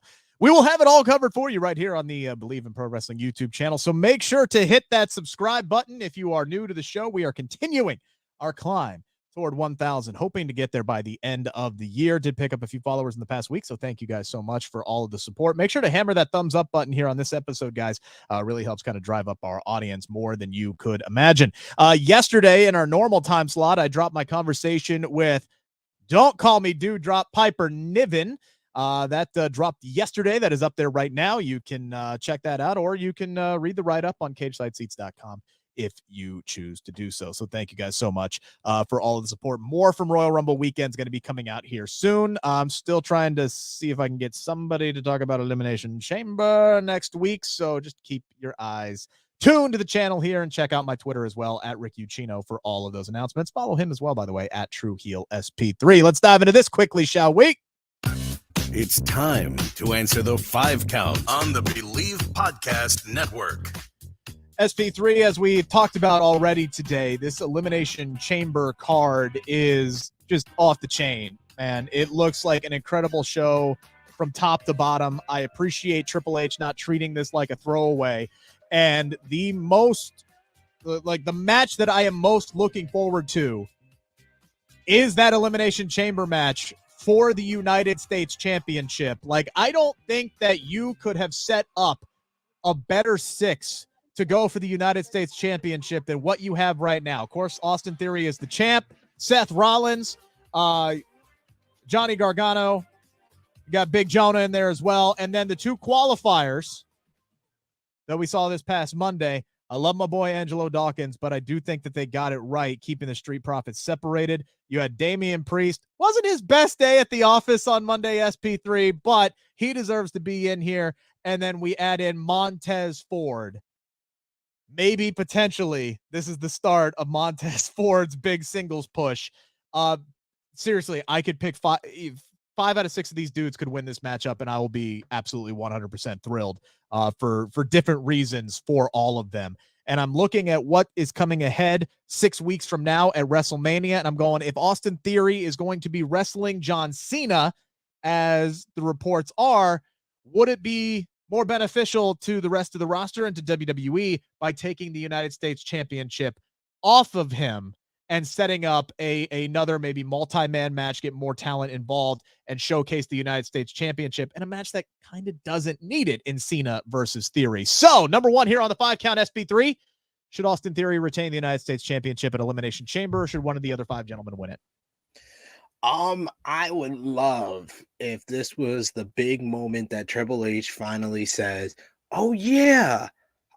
have it all covered for you right here on the Bleav in Pro Wrestling YouTube channel. So make sure to hit that subscribe button if you are new to the show. We are continuing our climb toward 1,000, hoping to get there by the end of the year. Did pick up a few followers in the past week, so thank you guys so much for all of the support. Make sure to hammer that thumbs up button here on this episode, guys. Really helps kind of drive up our audience more than you could imagine. Yesterday, in our normal time slot, I dropped my conversation with Don't Call Me Dude Drop Piper Niven. That dropped yesterday. That is up there right now. You can check that out, or you can read the write-up on cagesidseats.com if you choose to do so. So thank you guys so much for all of the support. More from Royal Rumble weekend is going to be coming out here soon. I'm still trying to see if I can get somebody to talk about Elimination Chamber next week. So just keep your eyes tuned to the channel here, and check out my Twitter as well at Rick Ucchino for all of those announcements. Follow him as well, by the way, at TrueHeelSP3. Let's dive into this quickly, shall we? It's time to answer the 5 count on the Bleav Podcast Network. SP3, as we talked about already today, this Elimination Chamber card is just off the chain, and it looks like an incredible show from top to bottom. I appreciate Triple H not treating this like a throwaway, and the match that I am most looking forward to is that Elimination Chamber match for the United States Championship. Like, I don't think that you could have set up a better 6 to go for the United States Championship than what you have right now. Of course, Austin Theory is the champ. Seth Rollins, Johnny Gargano, you got Big Jonah in there as well. And then the 2 qualifiers that we saw this past Monday. I love my boy Angelo Dawkins, but I do think that they got it right, keeping the Street Profits separated. You had Damian Priest. Wasn't his best day at the office on Monday, SP3, but he deserves to be in here. And then we add in Montez Ford. Maybe potentially this is the start of Montez Ford's big singles push. Seriously, I could pick 5 out of 6 of these dudes could win this matchup, and I will be absolutely 100% thrilled for different reasons for all of them. And I'm looking at what is coming ahead 6 weeks from now at WrestleMania, and I'm going, if Austin Theory is going to be wrestling John Cena, as the reports are, would it be more beneficial to the rest of the roster and to WWE by taking the United States Championship off of him and setting up another maybe multi-man match, get more talent involved, and showcase the United States Championship in a match that kind of doesn't need it in Cena versus Theory? So, number 1 here on the 5 count, SP3. Should Austin Theory retain the United States Championship at Elimination Chamber, or should one of the other 5 gentlemen win it? I would love if this was the big moment that Triple H finally says, oh yeah,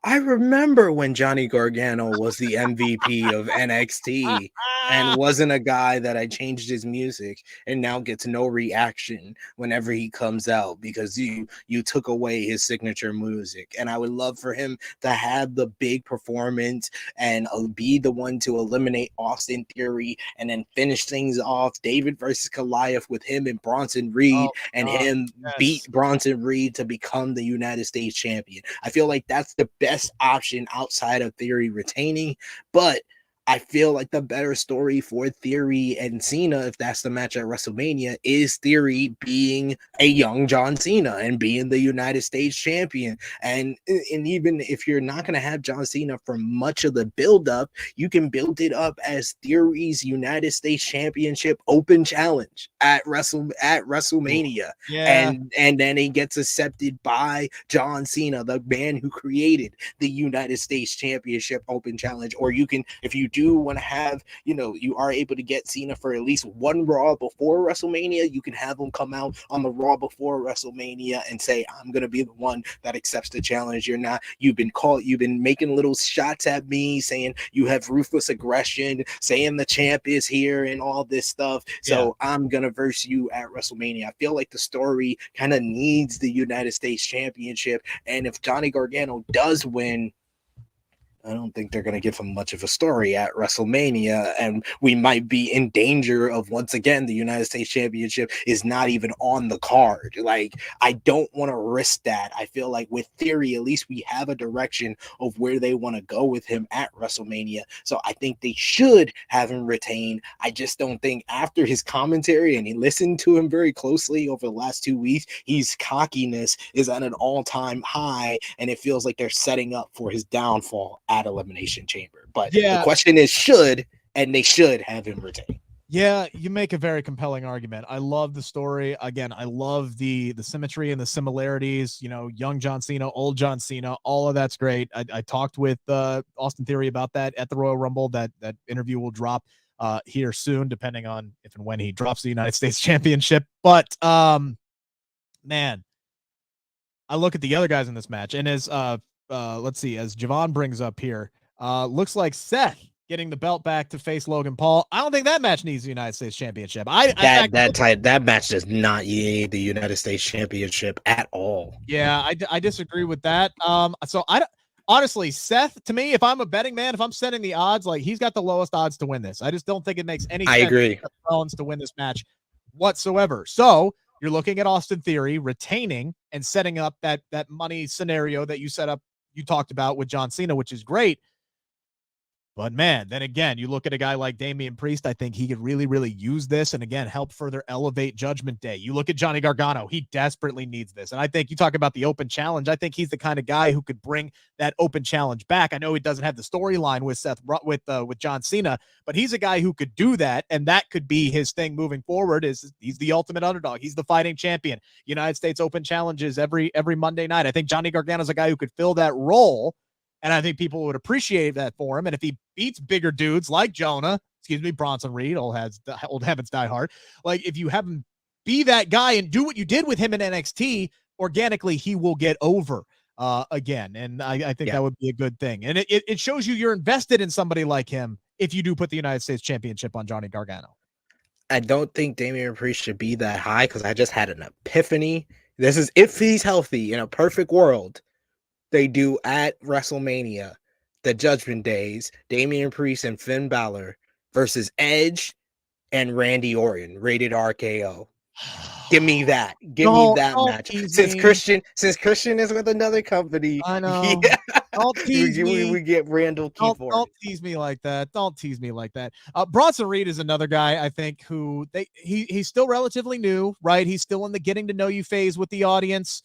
I remember when Johnny Gargano was the MVP of NXT and wasn't a guy that I changed his music and now gets no reaction whenever he comes out because you took away his signature music. And I would love for him to have the big performance and be the one to eliminate Austin Theory and then finish things off David versus Goliath with him and Bronson Reed and him beat Bronson Reed to become the United States champion. I feel like that's the best option outside of Theory retaining, but I feel like the better story for Theory and Cena, if that's the match at WrestleMania, is Theory being a young John Cena and being the United States champion. And even if you're not going to have John Cena for much of the build-up, you can build it up as Theory's United States Championship Open Challenge at WrestleMania. Yeah. And then he gets accepted by John Cena, the man who created the United States Championship Open Challenge. Or you can, if you do want to have, you are able to get Cena for at least one Raw before WrestleMania, you can have him come out on the Raw before WrestleMania and say, I'm going to be the one that accepts the challenge. You've been making little shots at me saying you have ruthless aggression, saying the champ is here and all this stuff. So I'm going to verse you at WrestleMania. I feel like the story kind of needs the United States Championship. And if Johnny Gargano does win, I don't think they're going to give him much of a story at WrestleMania, and we might be in danger of, once again, the United States Championship is not even on the card. Like, I don't want to risk that. I feel like with Theory, at least we have a direction of where they want to go with him at WrestleMania. So I think they should have him retain. I just don't think after his commentary, and he listened to him very closely over the last 2 weeks, his cockiness is at an all-time high, and it feels like they're setting up for his downfall at Elimination Chamber. But the question is they should have him retain. Yeah, you make a very compelling argument. I love the story. Again, I love the symmetry and the similarities, young John Cena, old John Cena, all of that's great. I talked with Austin Theory about that at the Royal Rumble. That interview will drop here soon, depending on if and when he drops the United States Championship. But man, I look at the other guys in this match, and as let's see, as Javon brings up here, looks like Seth getting the belt back to face Logan Paul. I don't think that match needs the United States Championship. That match does not need the United States Championship at all. Yeah, I disagree with that. So honestly, Seth, to me, if I'm a betting man, if I'm setting the odds, like, he's got the lowest odds to win this. I just don't think it makes any sense. I agree. For Rollins to win this match whatsoever. So you're looking at Austin Theory retaining and setting up that money scenario that you talked about with John Cena, which is great. But man, then again, you look at a guy like Damian Priest, I think he could really, really use this and, again, help further elevate Judgment Day. You look at Johnny Gargano, he desperately needs this. And I think you talk about the open challenge. I think he's the kind of guy who could bring that open challenge back. I know he doesn't have the storyline with John Cena, but he's a guy who could do that. And that could be his thing moving forward. He's the ultimate underdog. He's the fighting champion. United States Open challenges every Monday night. I think Johnny Gargano's a guy who could fill that role. And I think people would appreciate that for him. And if he beats bigger dudes like Bronson Reed, old heavens die hard. Like, if you have him be that guy and do what you did with him in NXT, organically, he will get over again. And I think that would be a good thing. And it shows you're invested in somebody like him if you do put the United States Championship on Johnny Gargano. I don't think Damian Priest should be that high because I just had an epiphany. This is if he's healthy in a perfect world. They do at WrestleMania, the Judgment Days, Damian Priest and Finn Balor versus Edge and Randy Orton, rated RKO. Give me that. Give me that match. Since Christian is with another company, I know. Don't tease me. We get Randall Keith. Don't tease me like that. Don't tease me like that. Bronson Reed is another guy I think who he's still relatively new, right? He's still in the getting to know you phase with the audience.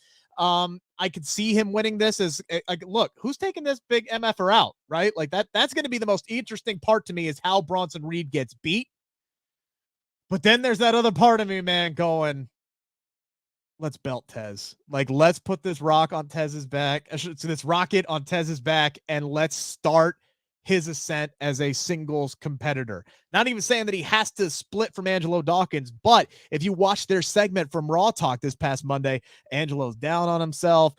I could see him winning this as like, look, who's taking this big MFR out, right? Like that's going to be the most interesting part to me is how Bronson Reed gets beat. But then there's that other part of me, man, going, let's belt Tez. Like, let's put this rock on Tez's back. So this rocket on Tez's back, and let's start his ascent as a singles competitor. Not even saying that he has to split from Angelo Dawkins, but if you watch their segment from Raw Talk this past Monday, Angelo's down on himself.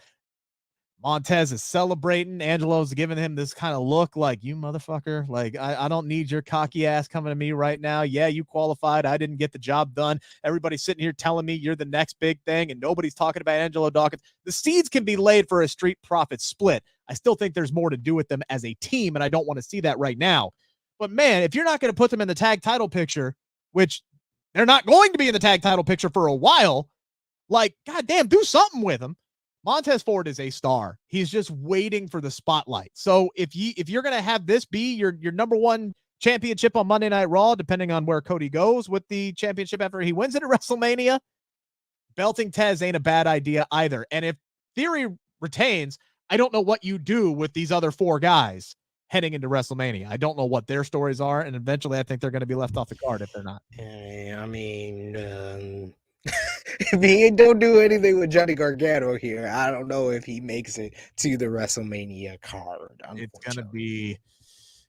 Montez is celebrating. Angelo's giving him this kind of look like, you motherfucker. Like, I don't need your cocky ass coming to me right now. Yeah, you qualified. I didn't get the job done. Everybody's sitting here telling me you're the next big thing, and nobody's talking about Angelo Dawkins. The seeds can be laid for a Street Profits split. I still think there's more to do with them as a team, and I don't want to see that right now. But, man, if you're not going to put them in the tag title picture, which they're not going to be in the tag title picture for a while, like, goddamn, do something with them. Montez Ford is a star. He's just waiting for the spotlight. So if you're going to have this be your number one championship on Monday Night Raw, depending on where Cody goes with the championship after he wins it at WrestleMania, belting Tez ain't a bad idea either. And if Theory retains, I don't know what you do with these other 4 guys heading into WrestleMania. I don't know what their stories are, and eventually I think they're going to be left off the card if they're not. I mean, if he don't do anything with Johnny Gargano here, I don't know if he makes it to the WrestleMania card. It's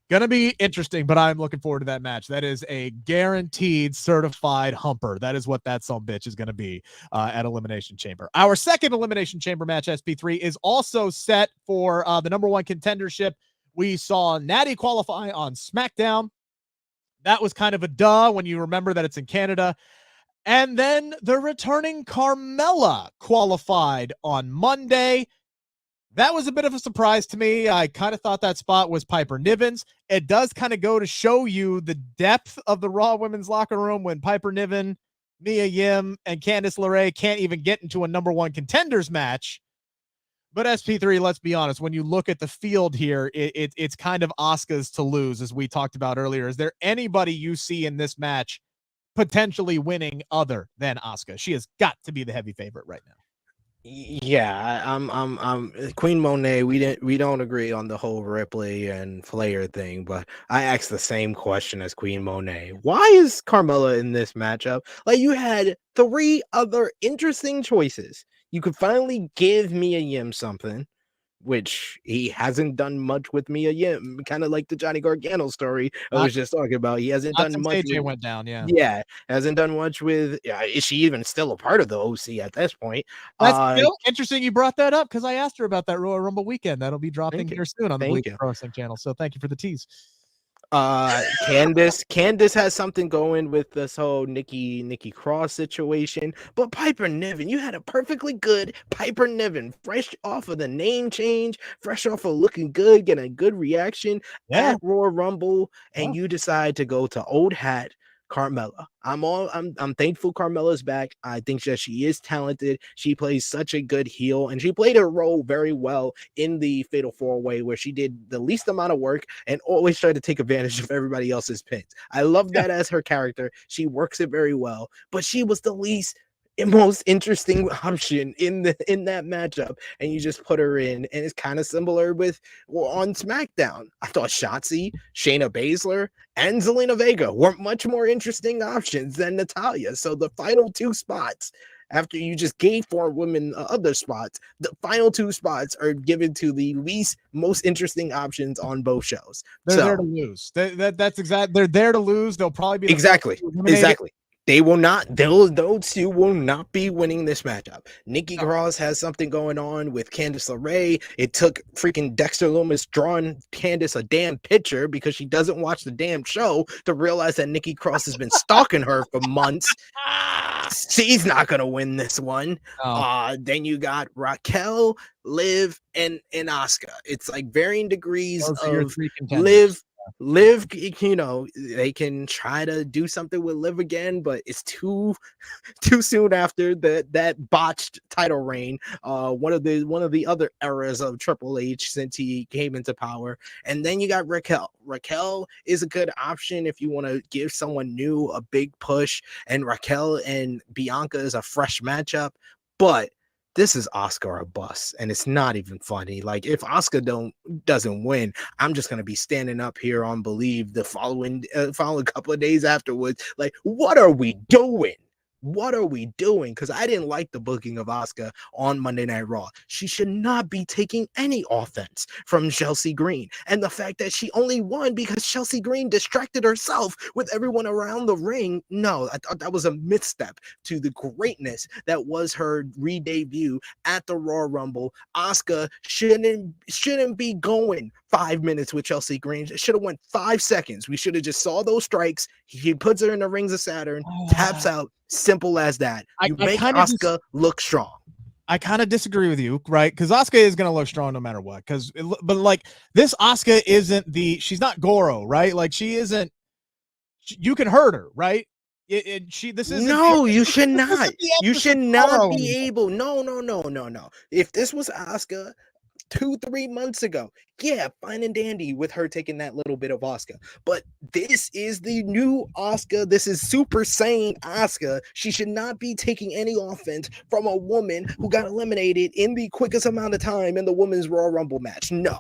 gonna be interesting, but I'm looking forward to that match. That is a guaranteed certified humper. That is what that son bitch is gonna be at Elimination Chamber. Our second Elimination Chamber match, SP3, is also set for the number 1 contendership. We saw Natty qualify on SmackDown. That was kind of a duh when you remember that it's in Canada. And then the returning Carmella qualified on Monday. That was a bit of a surprise to me. I kind of thought that spot was Piper Niven's. It does kind of go to show you the depth of the Raw women's locker room when Piper Niven, Mia Yim, and Candice LeRae can't even get into a number 1 contenders match. But SP3, let's be honest, when you look at the field here, it's kind of Asuka's to lose, as we talked about earlier. Is there anybody you see in this match potentially winning other than Asuka? She has got to be the heavy favorite right now. Yeah, I'm Queen Monet. We don't agree on the whole Ripley and Flair thing, but I asked the same question as Queen Monet. Why is Carmella in this matchup? Like, you had 3 other interesting choices. You could finally give Mia Yim something, which he hasn't done much with Mia Yim, kind of like the Johnny Gargano story I was just talking about. He hasn't done much. AJ went down, yeah, hasn't done much with. Is she even still a part of the OC at this point? That's interesting. You brought that up because I asked her about that Royal Rumble weekend. That'll be dropping here soon on the Bleav Pro Wrestling channel. So thank you for the tease. Candice has something going with this whole Nikki Cross situation, but Piper Niven, you had a perfectly good Piper Niven, fresh off of the name change, fresh off of looking good, getting a good reaction at Royal Rumble, and you decide to go to old hat Carmella. I'm thankful Carmella's back. I think that she is talented. She plays such a good heel, and she played her role very well in the Fatal 4-Way, where she did the least amount of work and always tried to take advantage of everybody else's pins. I love that as her character. She works it very well, but she was the least most interesting option in that matchup, and you just put her in, and it's kind of similar with on SmackDown. I thought Shotzi, Shayna Baszler, and Zelina Vega were much more interesting options than Natalya. So the final 2 spots, after you just gave 4 women other spots, the final 2 spots are given to the least most interesting options on both shows. They're there to lose. That's exactly. They're there to lose. They'll probably be exactly. They will not, those 2 will not be winning this matchup. Nikki Cross has something going on with Candice LeRae. It took freaking Dexter Lumis drawing Candice a damn picture because she doesn't watch the damn show to realize that Nikki Cross has been stalking her for months. She's not going to win this one. Then you got Raquel, Liv, and Asuka. It's like varying degrees of Liv, you know, they can try to do something with Liv again, but it's too soon after that botched title reign. One of the other eras of Triple H since he came into power. And then you got Raquel. Raquel is a good option if you want to give someone new a big push, and Raquel and Bianca is a fresh matchup, but this is Asuka or bust, and it's not even funny. Like, if Asuka doesn't win, I'm just gonna be standing up here on Bleav the following couple of days afterwards. Like, what are we doing? What are we doing? Because I didn't like the booking of Asuka on Monday Night Raw. She should not be taking any offense from Chelsea Green. And the fact that she only won because Chelsea Green distracted herself with everyone around the ring. No, I thought that was a misstep to the greatness that was her re-debut at the Royal Rumble. Asuka shouldn't be going 5 minutes with Chelsea Green. It should have went 5 seconds. We should have just saw those strikes. He puts her in the rings of Saturn, taps out. Simple as that. You make Asuka look strong. I kind of disagree with you, right? Because Asuka is going to look strong no matter what. But like this Asuka isn't she's not Goro, right? Like she isn't. You can hurt her, right? This isn't. No, you should not. You should not be able. No. If this was Asuka 2-3 months ago, yeah, fine and dandy with her taking that little bit of Asuka. But this is the new Asuka. This is Super Saiyan Asuka. She should not be taking any offense from a woman who got eliminated in the quickest amount of time in the women's Royal Rumble match. No.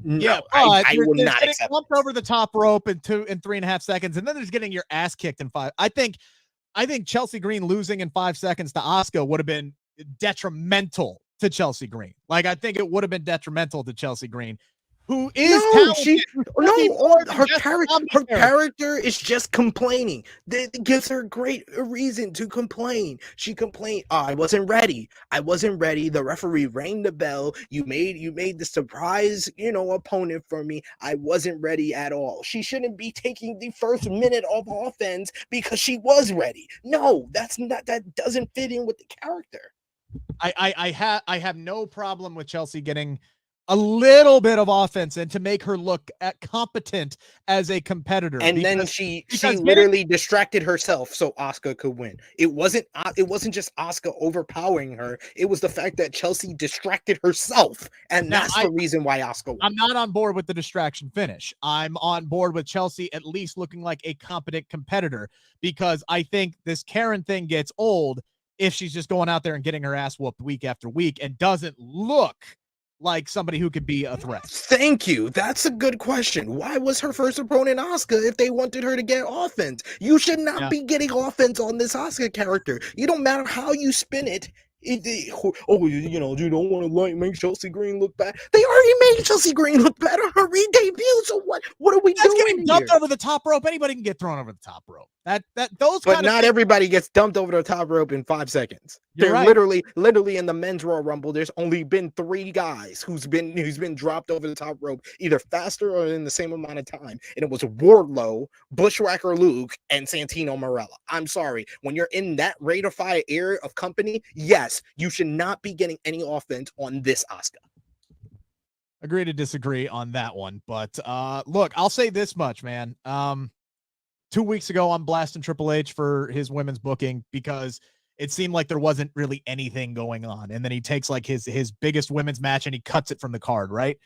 Yeah, I will not accept. Bumped over the top rope in 3.5 seconds, and then there's getting your ass kicked in 5. I think Chelsea Green losing in 5 seconds to Asuka would have been detrimental to Chelsea Green. Like, I think it would have been detrimental to Chelsea Green, who is her character is just complaining. That gives her great reason to complain. She complained, I wasn't ready. The referee rang the bell. You made the surprise, opponent for me. I wasn't ready at all. She shouldn't be taking the first minute of offense because she was ready. No, that doesn't fit in with the character. I have no problem with Chelsea getting a little bit of offense and to make her look competent as a competitor. And then she literally distracted herself so Asuka could win. It wasn't just Asuka overpowering her. It was the fact that Chelsea distracted herself, and that's the reason why Asuka won. I'm not on board with the distraction finish. I'm on board with Chelsea at least looking like a competent competitor, because I think this Karen thing gets old if she's just going out there and getting her ass whooped week after week and doesn't look like somebody who could be a threat. Thank you. That's a good question. Why was her first opponent Asuka if they wanted her to get offense? You should not be getting offense on this Asuka character. You don't matter how you spin it. You don't want to make Chelsea Green look bad. They already made Chelsea Green look bad on her re-debut. So what are we doing getting dumped over the top rope? Anybody can get thrown over the top rope. But not everybody gets dumped over the top rope in 5 seconds. They're right. literally in the men's Royal Rumble. There's only been 3 guys who's been dropped over the top rope either faster or in the same amount of time, and it was Wardlow, Bushwhacker Luke, and Santino Marella. I'm sorry, when you're in that rate of fire area of company, yes, you should not be getting any offense on this Asuka. Agree to disagree on that one, but look, I'll say this much, man. 2 weeks ago, I'm blasting Triple H for his women's booking because it seemed like there wasn't really anything going on. And then he takes like his biggest women's match and he cuts it from the card, right?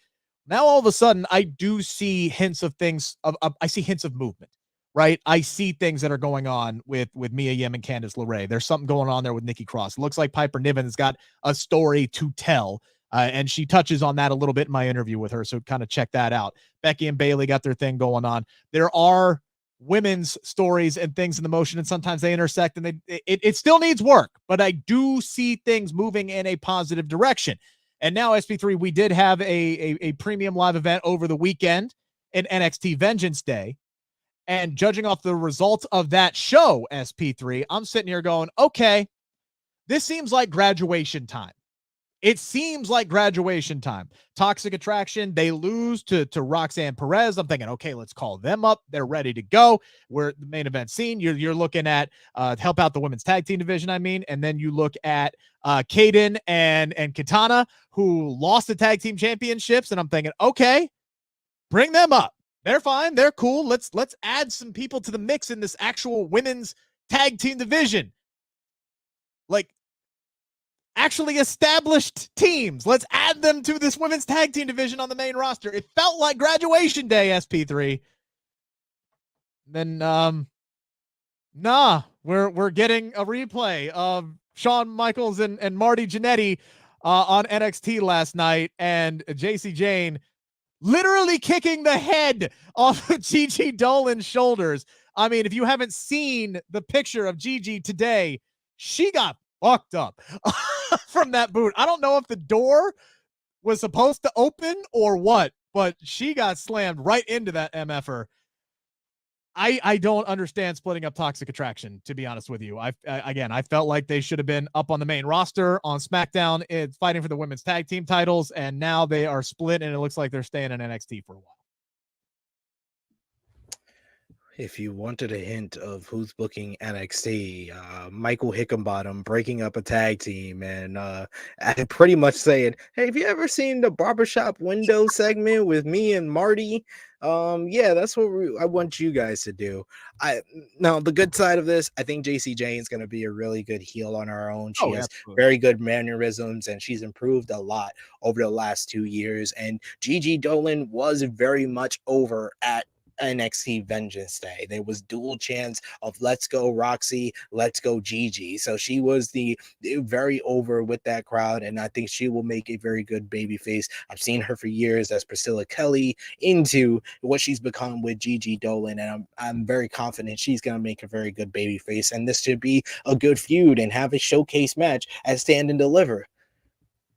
Now, all of a sudden, I do see hints of things. I see hints of movement, right? I see things that are going on with Mia Yim and Candice LeRae. There's something going on there with Nikki Cross. It looks like Piper Niven's got a story to tell. And she touches on that a little bit in my interview with her. So kind of check that out. Becky and Bayley got their thing going on. There are women's stories and things in the motion, and sometimes they intersect, and it still needs work, but I do see things moving in a positive direction. And now SP3, we did have a premium live event over the weekend in NXT Vengeance Day, and judging off the results of that show, SP3, I'm sitting here going, okay, this seems like graduation time. It seems like graduation time. Toxic Attraction, they lose to Roxanne Perez. I'm thinking, okay, let's call them up. They're ready to go. We're at the main event scene. You're looking at help out the women's tag team division, and then you look at Kaden and Katana, who lost the tag team championships, and I'm thinking, okay, bring them up. They're fine. They're cool. Let's add some people to the mix in this actual women's tag team division. Like, actually established teams. Let's add them to this women's tag team division on the main roster. It felt like graduation day, SP3. Then, we're getting a replay of Shawn Michaels and Marty Jannetty on NXT last night, and JC Jane literally kicking the head off of Gigi Dolan's shoulders. I mean, if you haven't seen the picture of Gigi today, she got fucked up from that boot. I don't know if the door was supposed to open or what, but she got slammed right into that MFer. I don't understand splitting up Toxic Attraction, to be honest with you. I felt like they should have been up on the main roster on SmackDown, fighting for the women's tag team titles, and now they are split, and it looks like they're staying in NXT for a while. If you wanted a hint of who's booking NXT, Michael Hickenbottom breaking up a tag team and pretty much saying, hey, have you ever seen the barbershop window segment with me and Marty? Yeah, that's what I want you guys to do. Now, the good side of this, I think JC Jane's going to be a really good heel on her own. She has very good mannerisms, and she's improved a lot over the last 2 years. And Gigi Dolan was very much over at NXT Vengeance Day. There was dual chants of let's go Roxy, let's go Gigi. So she was very over with that crowd, and I think she will make a very good baby face. I've seen her for years as Priscilla Kelly into what she's become with Gigi Dolan, and I'm very confident she's going to make a very good baby face, and this should be a good feud and have a showcase match at Stand and Deliver.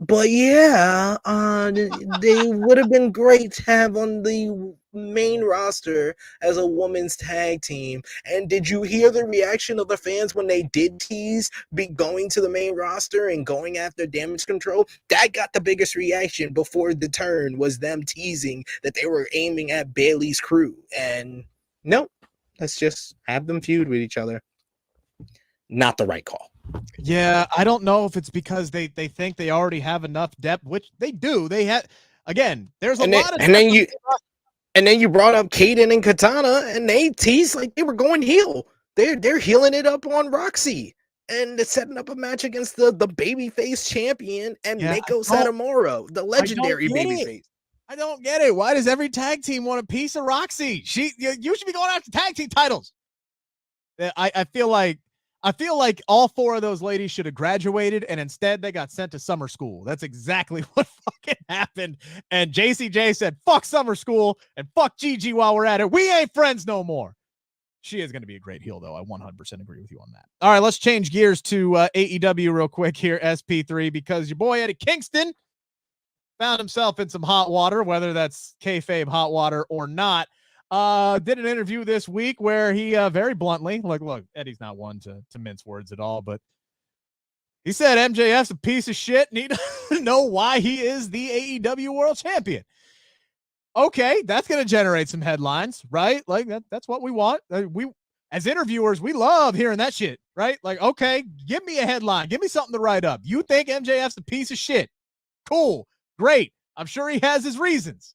But yeah, they would have been great to have on the main roster as a women's tag team. And did you hear the reaction of the fans when they did tease going to the main roster and going after Damage Control? That got the biggest reaction before the turn, was them teasing that they were aiming at Bayley's crew. And no, let's just have them feud with each other. Not the right call. Yeah, I don't know if it's because they think they already have enough depth, which they do. They have, again, there's a lot of and then you brought up Kaden and Katana, and they teased like they were going heel. They're healing it up on Roxy, and they're setting up a match against the babyface champion and Mako Satomura, the legendary babyface. I don't get it. Why does every tag team want a piece of Roxy? You should be going after tag team titles. I feel like all four of those ladies should have graduated, and instead they got sent to summer school. That's exactly what fucking happened. And JCJ said, fuck summer school and fuck Gigi while we're at it. We ain't friends no more. She is going to be a great heel, though. I 100% agree with you on that. All right, let's change gears to AEW real quick here, SP3, because your boy Eddie Kingston found himself in some hot water, whether that's kayfabe hot water or not. Did an interview this week where he very bluntly, look, Eddie's not one to mince words at all, but he said MJF's a piece of shit and he doesn't know why he is the AEW World Champion. Okay, that's going to generate some headlines, right? Like that's what we want. We as interviewers, we love hearing that shit, right? Like, okay, give me a headline, give me something to write up. You think MJF's a piece of shit? Cool, great. I'm sure he has his reasons.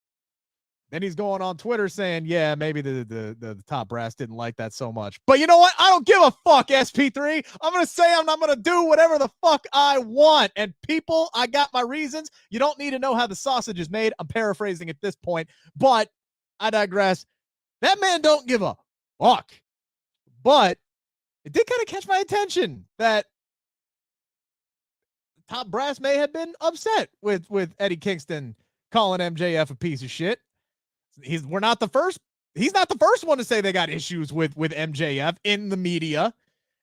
Then he's going on Twitter saying, yeah, maybe the top brass didn't like that so much. But you know what? I don't give a fuck, SP3. I'm going to say I'm going to do whatever the fuck I want. And people, I got my reasons. You don't need to know how the sausage is made. I'm paraphrasing at this point, but I digress. That man don't give a fuck. But it did kind of catch my attention that top brass may have been upset with Eddie Kingston calling MJF a piece of shit. He's not the first one to say they got issues with MJF in the media.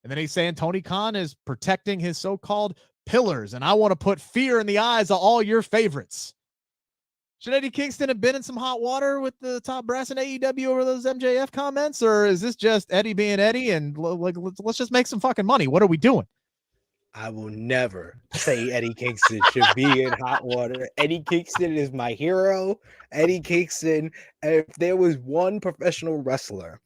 And then he's saying Tony Khan is protecting his so-called pillars, and I want to put fear in the eyes of all your favorites. Should Eddie Kingston have been in some hot water with the top brass in AEW over those MJF comments, or is this just Eddie being Eddie and let's just make some fucking money? What are we doing? I will never say Eddie Kingston should be in hot water. Eddie Kingston is my hero. Eddie Kingston, if there was one professional wrestler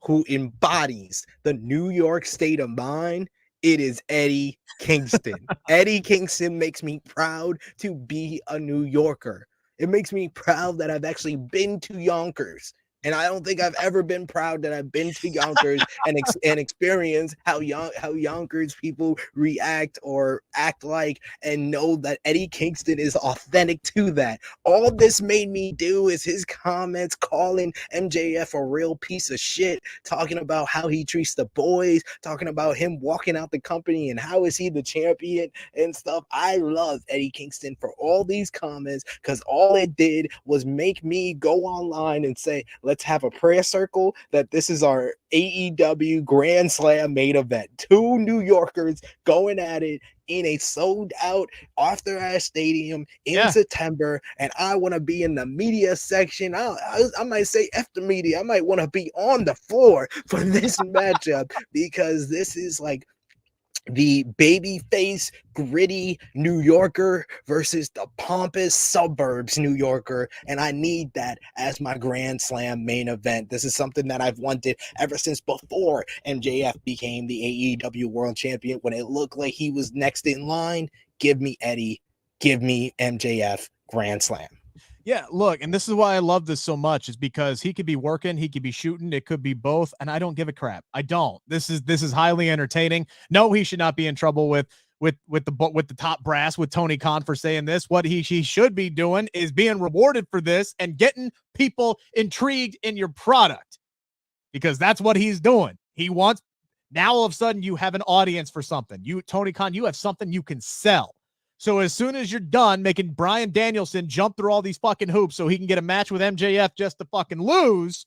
who embodies the New York state of mind, it is Eddie Kingston. Eddie Kingston makes me proud to be a New Yorker. It makes me proud that I've actually been to Yonkers. And I don't think I've ever been proud that I've been to Yonkers and experience how Yonkers people react or act like, and know that Eddie Kingston is authentic to that. All this made me do is his comments calling MJF a real piece of shit, talking about how he treats the boys, talking about him walking out the company and how is he the champion and stuff. I love Eddie Kingston for all these comments because all it did was make me go online and say, let's have a prayer circle that this is our AEW Grand Slam main event. Two New Yorkers going at it in a sold out Arthur Ashe Stadium in September, and I want to be in the media section. I might say F the media. I might want to be on the floor for this matchup because this is like the babyface, gritty New Yorker versus the pompous suburbs New Yorker, and I need that as my Grand Slam main event. This is something that I've wanted ever since before MJF became the AEW World Champion. When it looked like he was next in line, give me Eddie, give me MJF Grand Slam. Yeah, look, and this is why I love this so much, is because he could be working, he could be shooting, it could be both, and I don't give a crap. I don't. This is highly entertaining. No, he should not be in trouble with the top brass, with Tony Khan for saying this. What he should be doing is being rewarded for this and getting people intrigued in your product, because that's what he's doing. He wants, now all of a sudden you have an audience for something. You, Tony Khan, you have something you can sell. So as soon as you're done making Bryan Danielson jump through all these fucking hoops so he can get a match with MJF just to fucking lose,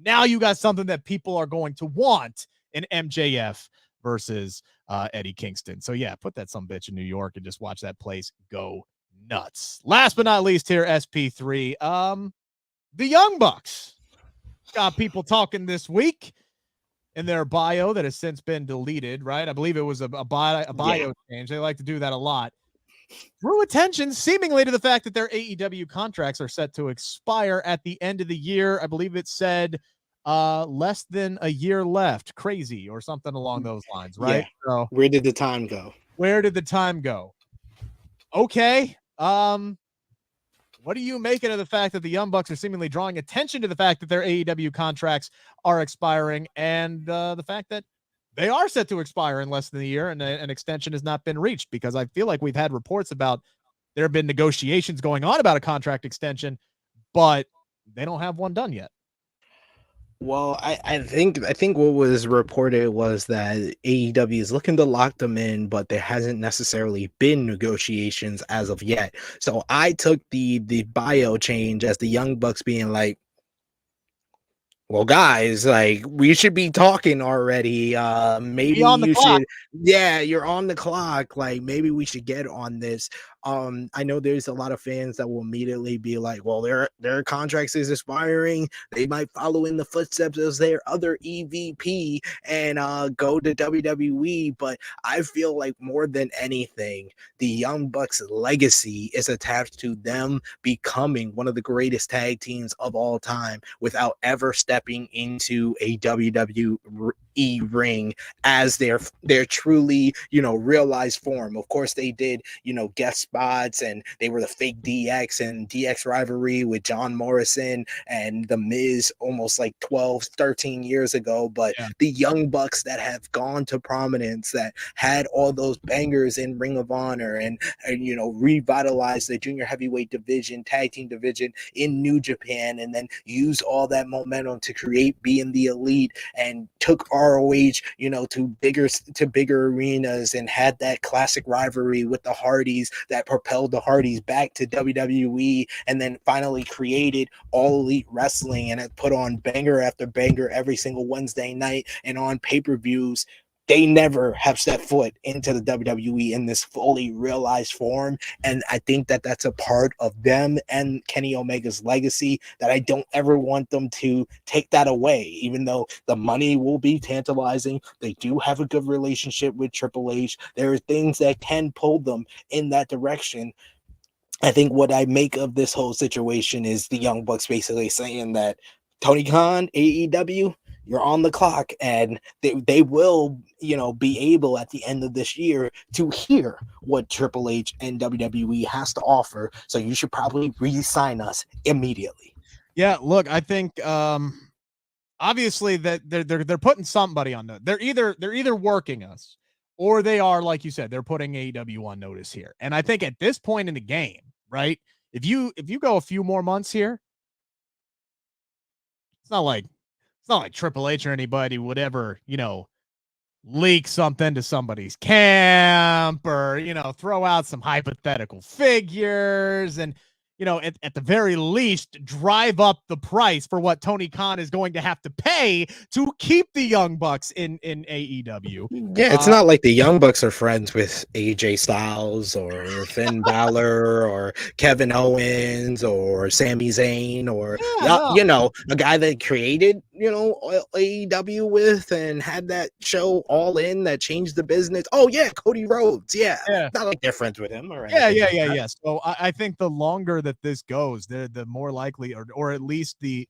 now you got something that people are going to want in MJF versus Eddie Kingston. So yeah, put that sumbitch in New York and just watch that place go nuts. Last but not least here, SP3. The Young Bucks got people talking this week in their bio that has since been deleted, right? I Bleav it was a bio change. They like to do that a lot. Drew attention seemingly to the fact that their AEW contracts are set to expire at the end of the year. I Bleav it said less than a year left. Crazy, or something along those lines, right? Yeah. So where did the time go? Okay. What do you make of the fact that the Young Bucks are seemingly drawing attention to the fact that their AEW contracts are expiring, and the fact that they are set to expire in less than a year and an extension has not been reached? Because I feel like we've had reports about there have been negotiations going on about a contract extension, but they don't have one done yet. Well, I think what was reported was that AEW is looking to lock them in, but there hasn't necessarily been negotiations as of yet. So I took the bio change as the Young Bucks being like, well, guys, like, we should be talking already. Maybe you should. Yeah, you're on the clock. Like, maybe we should get on this. I know there's a lot of fans that will immediately be like, well, their contracts is expiring. They might follow in the footsteps of their other EVP and go to WWE. But I feel like more than anything, the Young Bucks legacy is attached to them becoming one of the greatest tag teams of all time without ever stepping into a WWE ring as their truly, realized form. Of course, they did, guest spots, and they were the fake DX and DX rivalry with John Morrison and The Miz almost like 13 years ago. But the Young Bucks that have gone to prominence, that had all those bangers in Ring of Honor and revitalized the junior heavyweight division, tag team division in New Japan, and then used all that momentum to create Being the Elite and took ROH, to bigger arenas, and had that classic rivalry with the Hardys that propelled the Hardys back to WWE, and then finally created All Elite Wrestling and it put on banger after banger every single Wednesday night and on pay-per-views. They never have stepped foot into the WWE in this fully realized form. And I think that that's a part of them and Kenny Omega's legacy that I don't ever want them to take that away, even though the money will be tantalizing. They do have a good relationship with Triple H. There are things that can pull them in that direction. I think what I make of this whole situation is the Young Bucks basically saying that Tony Khan, AEW, you're on the clock, and they will, be able at the end of this year to hear what Triple H and WWE has to offer. So you should probably re-sign us immediately. Yeah, look, I think obviously that they're putting somebody on notice. They're either working us, or they are, like you said, they're putting AEW on notice here. And I think at this point in the game, right, if you go a few more months here, it's not like Triple H or anybody would ever, leak something to somebody's camp or, throw out some hypothetical figures. And at the very least, drive up the price for what Tony Khan is going to have to pay to keep the Young Bucks in AEW. Yeah, it's not like the Young Bucks are friends with AJ Styles or Finn Balor or Kevin Owens or Sami Zayn or a guy that created AEW with and had that show All In that changed the business. Oh yeah, Cody Rhodes. Yeah. Not like they're friends with him or anything. Yeah. So I think the longer that this goes, the more likely, or at least the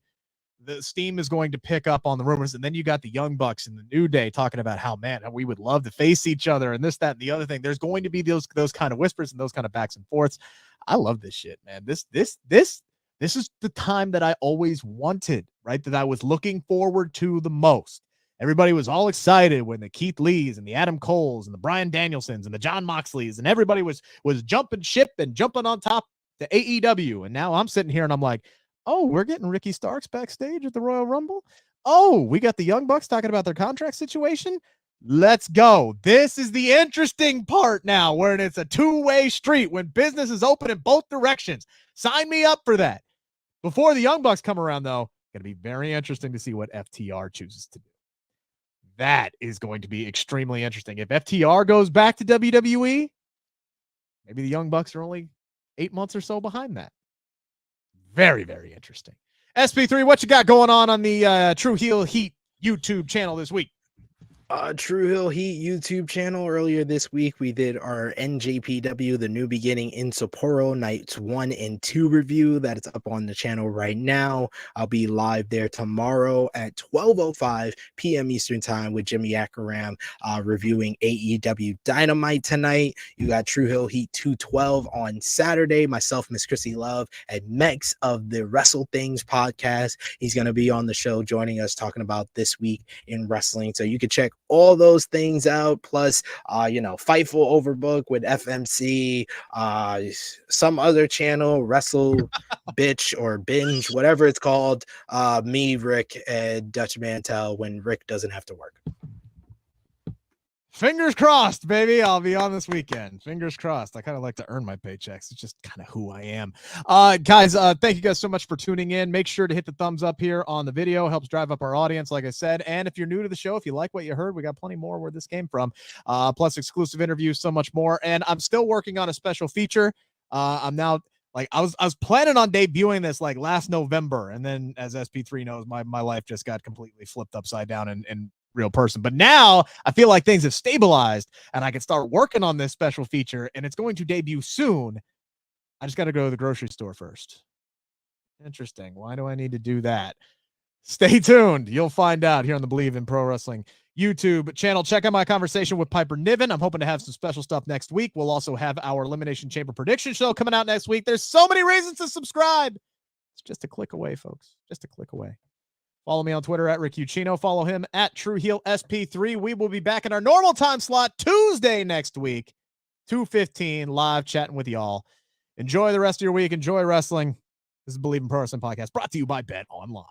steam is going to pick up on the rumors. And then you got the Young Bucks and the New Day talking about how, man, we would love to face each other and this, that, and the other thing. There's going to be those kind of whispers and those kind of backs and forths. I love this shit, man. This is the time that I always wanted, right? That I was looking forward to the most. Everybody was all excited when the Keith Lees and the Adam Coles and the Bryan Danielsons and the John Moxleys and everybody was jumping ship and jumping on top to AEW. And now I'm sitting here and I'm like, oh, we're getting Ricky Starks backstage at the Royal Rumble. Oh, we got the Young Bucks talking about their contract situation. Let's go. This is the interesting part now, where it's a two-way street when business is open in both directions. Sign me up for that. Before the Young Bucks come around, though, going to be very interesting to see what FTR chooses to do. That is going to be extremely interesting. If FTR goes back to WWE, maybe the Young Bucks are only 8 months or so behind that. Very, very interesting. SP3, what you got going on the True Heel Heat YouTube channel this week? True Hill Heat YouTube channel. Earlier this week, we did our NJPW, The New Beginning in Sapporo, Nights 1 and 2 review. That is up on the channel right now. I'll be live there tomorrow at 12:05 p.m. Eastern Time with Jimmy Akaram reviewing AEW Dynamite tonight. You got True Hill Heat 212 on Saturday. Myself, Miss Chrissy Love, and Mex of the Wrestle Things podcast. He's going to be on the show joining us talking about this week in wrestling. So you can check all those things out, plus Fightful Overbook with FMC, some other channel, Wrestle Bitch or Binge, whatever it's called, me, Rick, and Dutch Mantel when Rick doesn't have to work. Fingers crossed, baby. I'll be on this weekend. Fingers crossed. I kind of like to earn my paychecks. It's just kind of who I am. Guys, thank you guys so much for tuning in. Make sure to hit the thumbs up here on the video. Helps drive up our audience, like I said. And if you're new to the show, if you like what you heard, we got plenty more where this came from. Plus exclusive interviews, so much more. And I'm still working on a special feature. I'm now I was planning on debuting this like last November. And then as SP3 knows, my life just got completely flipped upside down and real person. But now I feel like things have stabilized and I can start working on this special feature, and it's going to debut soon. I just got to go to the grocery store first. Interesting. Why do I need to do that? Stay tuned. You'll find out here on the Bleav in Pro Wrestling YouTube channel. Check out my conversation with Piper Niven. I'm hoping to have some special stuff next week. We'll also have our Elimination Chamber prediction show coming out next week. There's so many reasons to subscribe. It's just a click away, folks. Just a click away. Follow me on Twitter at Rick Ucchino. Follow him at Trueheal SP3. We will be back in our normal time slot Tuesday next week, 2:15, live chatting with y'all. Enjoy the rest of your week. Enjoy wrestling. This is Bleav in Pro Wrestling Podcast, brought to you by Bet Online.